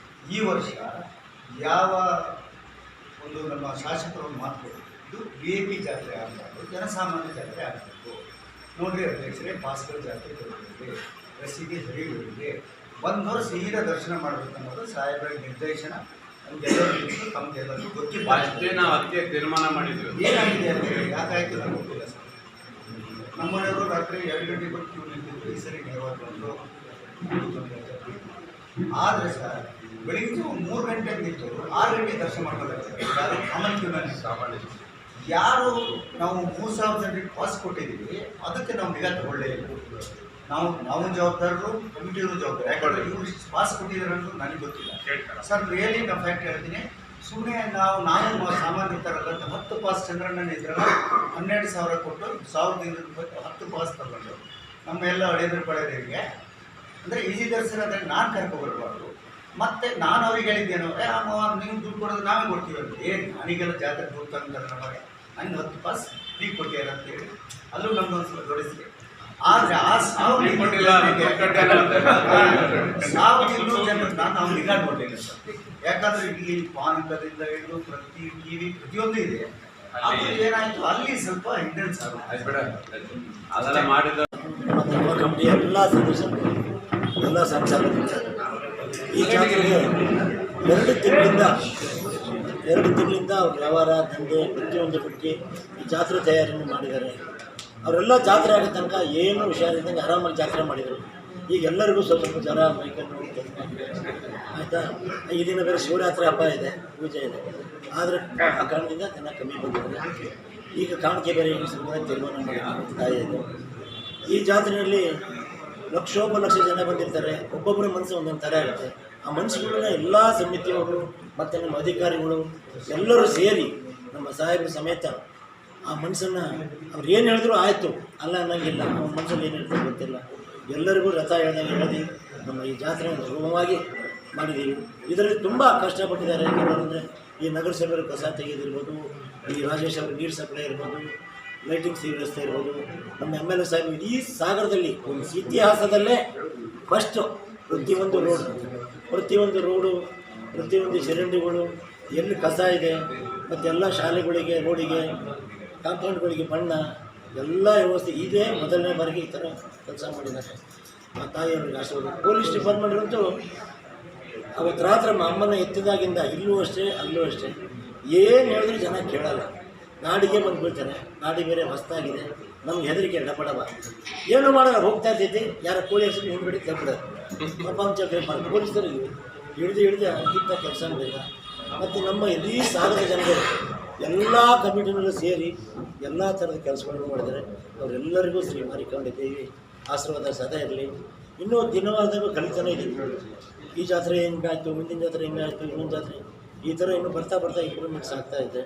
ಈ ವರ್ಷ ಯಾವ ಒಂದು ನಮ್ಮ ಶಾಸಕರು ಮಾತು ಇದು VIP ಜಾತ್ರೆ ಆಗಬಾರ್ದು, ಜನಸಾಮಾನ್ಯ ಜಾತ್ರೆ ಆಗಬೇಕು. ನೋಡ್ರಿ ಅಧ್ಯಕ್ಷರೇ, ಪಾಸ್ಗಳು ಜಾಸ್ತಿ ಕೊಡಬೇಕು, ರಸೀದಿ ಸರಿಬಿಡಿದೆ, ಬಂದವರು ಸೀದಾ ದರ್ಶನ ಮಾಡಬೇಕು ಅನ್ನೋದು ಸಾಹೇಬರ ನಿರ್ದೇಶನ. ನಮಗೆಲ್ಲರಿಗೂ ತಮಗೆಲ್ಲರಿಗೂ ಗೊತ್ತಿಲ್ಲ. ಅಷ್ಟೇ ನಾವು ಅದಕ್ಕೆ ತೀರ್ಮಾನ ಮಾಡಿದ್ವಿ. ಏನಾಗಿದೆ ಅಂದರೆ ಯಾಕಾಯಿತು ನನಗೆ ಗೊತ್ತಿಲ್ಲ ಸರ್. ನಮ್ಮನೆಯವರು ರಾತ್ರಿ 2 ಗಂಟೆಗೆ ಬಂದು ಕ್ಯೂ ನಿಂತಿದ್ರು. ಈ ಸರಿ ನೇರವಾಗಿ ಬಂದು ಆದರೆ ಸರ್ ಬೆಳಿಗ್ಗೆ 3 ಗಂಟೆಗೆ ನಿಂತು 6 ಗಂಟೆಗೆ ದರ್ಶನ ಮಾಡ್ಕೋಬೇಕು. ಯಾರು ಸಾಮಾನ್ಯ ಯಾರು ನಾವು 3,000 ಜನರಿಗೆ ಪಾಸ್ ಕೊಟ್ಟಿದ್ದೀವಿ ಅದಕ್ಕೆ ನಾವು ನಿಗಾ ತಗೊಳ್ಳೇ ಇಲ್ಲ. ನಾವು ಜವಾಬ್ದಾರರು, ಕಮಿಟಿಯವರು ಜವಾಬ್ದಾರ. ಯಾಕಂದರೆ ಇವರು ಪಾಸ್ ಕೊಟ್ಟಿದ್ದಾರೆ ಅನ್ನೋದು ನನಗೆ ಗೊತ್ತಿಲ್ಲ ಸರ್. ರಿಯಲಿ ನಾವು ಫ್ಯಾಕ್ಟ್ ಹೇಳ್ತೀನಿ. ಸುಮ್ಮನೆ ನಾವು ಸಾಮಾನ್ಯ ಥರಲ್ಲ. 10 ಪಾಸ್ ಚಂದ್ರಣ್ಣನ ಇದ್ರಲ್ಲ 12,000 ಕೊಟ್ಟು 1,200 ರೂಪಾಯಿ 10 ಪಾಸ್ ತಗೊಂಡು ನಮ್ಮ ಎಲ್ಲ ಹಳೇದ್ರ ಪಳೆಯರಿಗೆ ಅಂದರೆ ಈಜಿ ದರ್ಶನ ಅಂದರೆ ನಾನು ಕರ್ಕೊಬರ್ಬಾರ್ದು. ಮತ್ತು ನಾನು ಅವ್ರಿಗೆ ಹೇಳಿದ್ದೇನು, ನೀವು ದುಡ್ಡು ಕೊಡೋದು ನಾವೇ ಕೊಡ್ತೀವಿ ಅಂತ. ಏನು ನನಗೆಲ್ಲ ಜಾತ್ರೆ ದುಡ್ಡು ತಂತಾರೆ ನಮಗೆ, ನಂಗೆ 10 ಪಾಸ್ ನೀವು ಕೊಟ್ಟಿದ್ದಾರೆ ಅಂತೇಳಿ ಅಲ್ಲೂ ನಮ್ದೊಂದು ಸಲ ಜೋಡಿಸಿ. ಆದರೆ ಆ 1,200 ಜನರನ್ನ ನಾವು ನಿಗಾ ನೋಡಲಿಲ್ಲ ಸರ್. ಯಾಕಂದರೆ ಇಲ್ಲಿ ಪಾನಕದಿಂದ ಹಿಡಿದು ಪ್ರತಿ ಟಿವಿ ಪ್ರತಿಯೊಂದು ಇದೆ. ಅದು ಏನಾಯಿತು ಅಲ್ಲಿ ಸ್ವಲ್ಪ ಹಿಂಡೆನ್ಸ್ ಆಗುತ್ತೆ. ಅದೆಲ್ಲ ಮಾಡಿದ ಮತ್ತು ನಮ್ಮ ಕಮಿಟಿಯ ಎಲ್ಲ ಸದಸ್ಯರು ಎಲ್ಲ ಸಂಚಾಲಕರು ಈ ಜಾತ್ರೆಗೆ 2 ತಿಂಗಳಿಂದ ಅವ್ರ ವ್ಯವಹಾರ ದಂಧೆ ಪ್ರತಿಯೊಂದು ಬಿಟ್ಟು ಈ ಜಾತ್ರೆ ತಯಾರಿಯನ್ನು ಮಾಡಿದ್ದಾರೆ. ಅವರೆಲ್ಲ ಜಾತ್ರೆ ಆಗೋ ತನಕ ಏನು ಹುಷಾರಿದ್ದಂಗೆ ಆರಾಮಾಗಿ ಜಾತ್ರೆ ಮಾಡಿದರು. ಈಗ ಎಲ್ಲರಿಗೂ ಸ್ವಲ್ಪ ಜ್ವರ, ಮೈಕೈ ನೋವು, ಆಯಿತಾ. ಈ ದಿನ ಬೇರೆ ಶಿವರಾತ್ರಿ ಹಬ್ಬ ಇದೆ, ಪೂಜೆ ಇದೆ. ಆದರೆ ಆ ಕಾರಣದಿಂದ ಜನ ಕಮ್ಮಿ ಬಂದಿದ್ದಾರೆ. ಈಗ ಕಾಣಿಕೆ ಬೇರೆ ತೀರ್ಮಾನ ಮಾಡ್ತಾ ಇದೆ. ಈ ಜಾತ್ರೆಯಲ್ಲಿ ಲಕ್ಷೋಪಲಕ್ಷ ಜನ ಬಂದಿರ್ತಾರೆ. ಒಬ್ಬೊಬ್ಬರ ಮನಸ್ಸು ಒಂದೊಂದು ಥರ ಇರುತ್ತೆ. ಆ ಮನಸ್ಸುಗಳನ್ನ ಎಲ್ಲ ಸಮಿತಿಯವರು ಮತ್ತು ನಮ್ಮ ಅಧಿಕಾರಿಗಳು ಎಲ್ಲರೂ ಸೇರಿ ನಮ್ಮ ಸಾಹೇಬರ ಸಮೇತ ಆ ಮನಸ್ಸನ್ನು ಅವ್ರು ಏನು ಹೇಳಿದ್ರು ಆಯಿತು ಅಲ್ಲ ಅನ್ನೋಂಗಿಲ್ಲ. ಅವ್ರ ಮನಸ್ಸಲ್ಲಿ ಏನು ಹೇಳ್ತಾರೆ ಗೊತ್ತಿಲ್ಲ. ಎಲ್ಲರಿಗೂ ರಥ ಹೇಳಿ ನಮ್ಮ ಈ ಜಾತ್ರೆಯನ್ನು ಸುಗಮವಾಗಿ ಮಾಡಿದ್ದೀವಿ. ಇದರಲ್ಲಿ ತುಂಬ ಕಷ್ಟಪಟ್ಟಿದ್ದಾರೆ. ಕೆಲವರಂದರೆ ಈ ನಗರಸಭೆಯವರು ಕಸ ತೆಗೆದಿರ್ಬೋದು, ಈ ರಾಜೇಶ್ ಅವರು ನೀರು ಸಪ್ಲೈ ಇರ್ಬೋದು, ಲೈಟಿಂಗ್ಸ್ ವ್ಯವಸ್ಥೆ ಇರ್ಬೋದು, ನಮ್ಮ MLA ಸಾಹೇಬ್ ಇಡೀ ಸಾಗರದಲ್ಲಿ ಒಂದು ಇತಿಹಾಸದಲ್ಲೇ ಫಸ್ಟು ಪ್ರತಿಯೊಂದು ರೋಡು, ಪ್ರತಿಯೊಂದು ಚರಂಡಿಗಳು, ಎಲ್ಲಿ ಕಸ ಇದೆ ಮತ್ತು ಎಲ್ಲ ಶಾಲೆಗಳಿಗೆ, ರೋಡಿಗೆ, ಕಾಂಪೌಂಡ್ಗಳಿಗೆ ಬಣ್ಣ ಎಲ್ಲ ವ್ಯವಸ್ಥೆ ಇದೆ. ಮೊದಲನೇ ಬಾರಿಗೆ ಈ ಥರ ಕೆಲಸ ಮಾಡಿದ್ದಾರೆ. ಆ ತಾಯಿಯವ್ರಿಗೆ ಆಶೀರ್ವಾದ. ಪೊಲೀಸ್ ಡಿಪಾರ್ಟ್ಮೆಂಟ್ರಂತೂ ಅವತ್ತು ರಾತ್ರಿ ನಮ್ಮ ಅಮ್ಮನ ಎತ್ತಿದಾಗಿಂದ ಇಲ್ಲೂ ಅಷ್ಟೇ ಅಲ್ಲೂ ಅಷ್ಟೇ ಏನು ಹೇಳಿದ್ರು ಜನ ಕೇಳಲ್ಲ. ನಾಡಿಗೆ ಬಂದು ಬೀಳ್ತಾರೆ. ನಾಡಿ ಬೇರೆ ಹೊಸ್ತಾಗಿದೆ, ನಮ್ಗೆ ಹೆದರಿಕೆ ಡಬಡಬ ಏನು ಮಾಡೋಲ್ಲ. ಹೋಗ್ತಾ ಇರ್ತೈತಿ, ಯಾರ ಕೋಳಿ ಹೆಸರು ಹಿಂದ್ಗಡೆ ತಗ್ಬಿಡೋದು. ಪ್ರಪಂಚ ಪೇಪರ್ ಪೊಲೀಸರಿಗೆ ಹಿಡಿದು ಅಂತಿಂಥ ಕೆಲಸ ಮಾಡಿಲ್ಲ. ಮತ್ತು ನಮ್ಮ ಇಡೀ ಸಾಗರದ ಜನರು ಎಲ್ಲ ಕಮಿಟಿನಲ್ಲೂ ಸೇರಿ ಎಲ್ಲ ಥರದ ಕೆಲಸಗಳನ್ನು ಮಾಡಿದ್ದಾರೆ. ಅವರೆಲ್ಲರಿಗೂ ಶ್ರೀ ಮಾರಿಕಾಂಬಾ ದೇವಿ ಆಶೀರ್ವಾದ ಸದಾ ಇರಲಿ. ಇನ್ನೂ ದಿನವಾದಾಗ ಕಲಿತಾನೇ ಇದ್ದೀವಿ. ಈ ಜಾತ್ರೆ ಹೆಂಗಾಯಿತು, ಮುಂದಿನ ಜಾತ್ರೆ ಹೆಂಗಾಯಿತು, ಇನ್ನೊಂದು ಜಾತ್ರೆ ಈ ಥರ ಇನ್ನೂ ಬರ್ತಾ ಇಂಪ್ರೂವ್ಮೆಂಟ್ಸ್ ಆಗ್ತಾ ಇದೆ.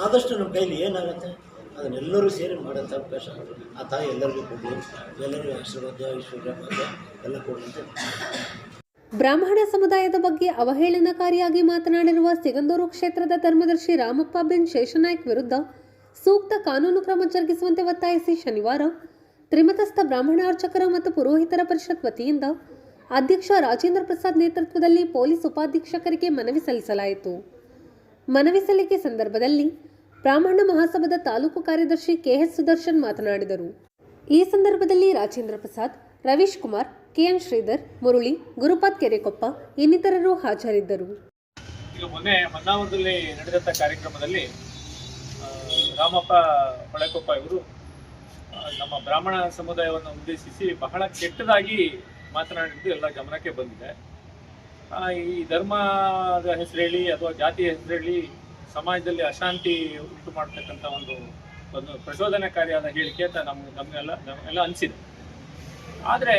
ಆದಷ್ಟು ನಮ್ಮ ಕೈಲಿ ಏನಾಗುತ್ತೆ ಅದನ್ನೆಲ್ಲರೂ ಸೇರಿ ಮಾಡೋಂಥ ಅವಕಾಶ ಆ ತಾಯಿ ಎಲ್ಲರಿಗೂ ಕೊಡಲಿ. ಎಲ್ಲರಿಗೂ ಆಶೀರ್ವಾದ, ಐಶ್ವರ್ಯ, ಭಾಗ್ಯ ಎಲ್ಲ ಕೊಡಲಿ. ಬ್ರಾಹ್ಮಣ ಸಮುದಾಯದ ಬಗ್ಗೆ ಅವಹೇಳನಕಾರಿಯಾಗಿ ಮಾತನಾಡಿರುವ ಸಿಗಂದೂರು ಕ್ಷೇತ್ರದ ಧರ್ಮದರ್ಶಿ ರಾಮಪ್ಪ ಬೆನ್ ಶೇಷನಾಯ್ಕ್ ವಿರುದ್ಧ ಸೂಕ್ತ ಕಾನೂನು ಕ್ರಮ ಜರುಗಿಸುವಂತೆ ಒತ್ತಾಯಿಸಿ ಶನಿವಾರ ತ್ರಿಮತಸ್ಥ ಬ್ರಾಹ್ಮಣ ಅರ್ಚಕರ ಮತ್ತು ಪುರೋಹಿತರ ಪರಿಷತ್ ವತಿಯಿಂದ ಅಧ್ಯಕ್ಷ ರಾಜೇಂದ್ರ ಪ್ರಸಾದ್ ನೇತೃತ್ವದಲ್ಲಿ ಪೊಲೀಸ್ ಉಪಾಧೀಕ್ಷಕರಿಗೆ ಮನವಿ ಸಲ್ಲಿಸಲಾಯಿತು. ಮನವಿ ಸಲ್ಲಿಕೆ ಸಂದರ್ಭದಲ್ಲಿ ಬ್ರಾಹ್ಮಣ ಮಹಾಸಭಾದ ತಾಲೂಕು ಕಾರ್ಯದರ್ಶಿ KH ಸುದರ್ಶನ್ ಮಾತನಾಡಿದರು. ಈ ಸಂದರ್ಭದಲ್ಲಿ ರಾಜೇಂದ್ರ ಪ್ರಸಾದ್, ರವೀಶ್ ಕುಮಾರ್, KN ಶ್ರೀಧರ್, ಮುರಳಿ, ಗುರುಪಾದ್ ಕೆರೆಕೊಪ್ಪ ಇನ್ನಿತರರು ಹಾಜರಿದ್ದರು. ಈಗ ಮೊನ್ನೆ ಹೊನ್ನಾವರದಲ್ಲಿ ನಡೆದಂಥ ಕಾರ್ಯಕ್ರಮದಲ್ಲಿ ರಾಮಪ್ಪ ಹೊಳೆಕೊಪ್ಪ ಇವರು ನಮ್ಮ ಬ್ರಾಹ್ಮಣ ಸಮುದಾಯವನ್ನು ಉದ್ದೇಶಿಸಿ ಬಹಳ ಕೆಟ್ಟದಾಗಿ ಮಾತನಾಡಿದ್ದು ಎಲ್ಲ ಗಮನಕ್ಕೆ ಬಂದಿದೆ. ಈ ಧರ್ಮದ ಹೆಸರು ಹೇಳಿ ಅಥವಾ ಜಾತಿಯ ಹೆಸರು ಹೇಳಿ ಸಮಾಜದಲ್ಲಿ ಅಶಾಂತಿ ಉಂಟು ಮಾಡ್ತಕ್ಕಂಥ ಒಂದು ಪ್ರಚೋದನಕಾರಿಯಾದ ಹೇಳಿಕೆ ಅಂತ ನಮಗೆಲ್ಲ ಅನಿಸಿದೆ. ಆದರೆ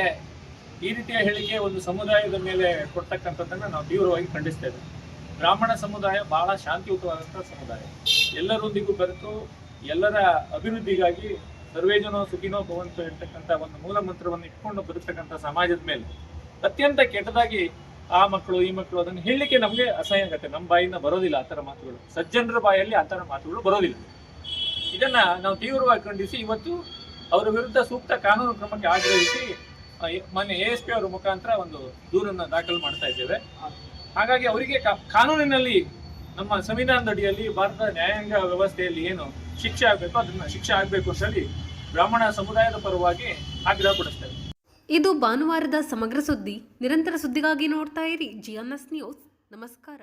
ಈ ರೀತಿಯ ಹೇಳಿಕೆ ಒಂದು ಸಮುದಾಯದ ಮೇಲೆ ಕೊಡ್ತಕ್ಕಂಥದ್ದನ್ನು ನಾವು ತೀವ್ರವಾಗಿ ಖಂಡಿಸ್ತೇವೆ. ಬ್ರಾಹ್ಮಣ ಸಮುದಾಯ ಬಹಳ ಶಾಂತಿಯುತವಾದಂಥ ಸಮುದಾಯ. ಎಲ್ಲರೊಂದಿಗೂ ಬೆರೆತು ಎಲ್ಲರ ಅಭಿವೃದ್ಧಿಗಾಗಿ ಸರ್ವೇ ಜನೋ ಸುಖಿನೋ ಭವಂತು ಇರ್ತಕ್ಕಂಥ ಒಂದು ಮೂಲ ಮಂತ್ರವನ್ನು ಇಟ್ಕೊಂಡು ಬದುಕ್ತಕ್ಕಂಥ ಸಮಾಜದ ಮೇಲೆ ಅತ್ಯಂತ ಕೆಟ್ಟದಾಗಿ ಆ ಮಕ್ಕಳು ಈ ಮಕ್ಕಳು ಅದನ್ನು ಹೇಳಲಿಕ್ಕೆ ನಮಗೆ ಅಸಹ್ಯ ಆಗುತ್ತೆ. ನಮ್ಮ ಬಾಯಿಂದ ಬರೋದಿಲ್ಲ ಆ ಥರ ಮಾತುಗಳು. ಸಜ್ಜನರ ಬಾಯಲ್ಲಿ ಆ ಥರ ಮಾತುಗಳು ಬರೋದಿಲ್ಲ. ಇದನ್ನು ನಾವು ತೀವ್ರವಾಗಿ ಖಂಡಿಸಿ ಇವತ್ತು ಅವರ ವಿರುದ್ಧ ಸೂಕ್ತ ಕಾನೂನು ಕ್ರಮಕ್ಕೆ ಆಗ್ರಹಿಸಿ ಮೊನ್ನೆ ASP ಅವರ ಮುಖಾಂತರ ಒಂದು ದೂರನ್ನು ದಾಖಲು ಮಾಡ್ತಾ ಇದ್ದೇವೆ. ಹಾಗಾಗಿ ಅವರಿಗೆ ಕಾನೂನಿನಲ್ಲಿ ನಮ್ಮ ಸಂವಿಧಾನದ ಅಡಿಯಲ್ಲಿ ಭಾರತದ ನ್ಯಾಯಾಂಗ ವ್ಯವಸ್ಥೆಯಲ್ಲಿ ಏನು ಶಿಕ್ಷೆ ಆಗಬೇಕು ಅದನ್ನ ಶಿಕ್ಷೆ ಆಗಬೇಕು ಅಂತ ಹೇಳಿ ಬ್ರಾಹ್ಮಣ ಸಮುದಾಯದ ಪರವಾಗಿ ಆಗ್ರಹ ಪಡಿಸ್ತೇವೆ. ಇದು ಭಾನುವಾರದ ಸಮಗ್ರ ಸುದ್ದಿ. ನಿರಂತರ ಸುದ್ದಿಗಾಗಿ ನೋಡ್ತಾ ಇರಿ GNS ನ್ಯೂಸ್. ನಮಸ್ಕಾರ.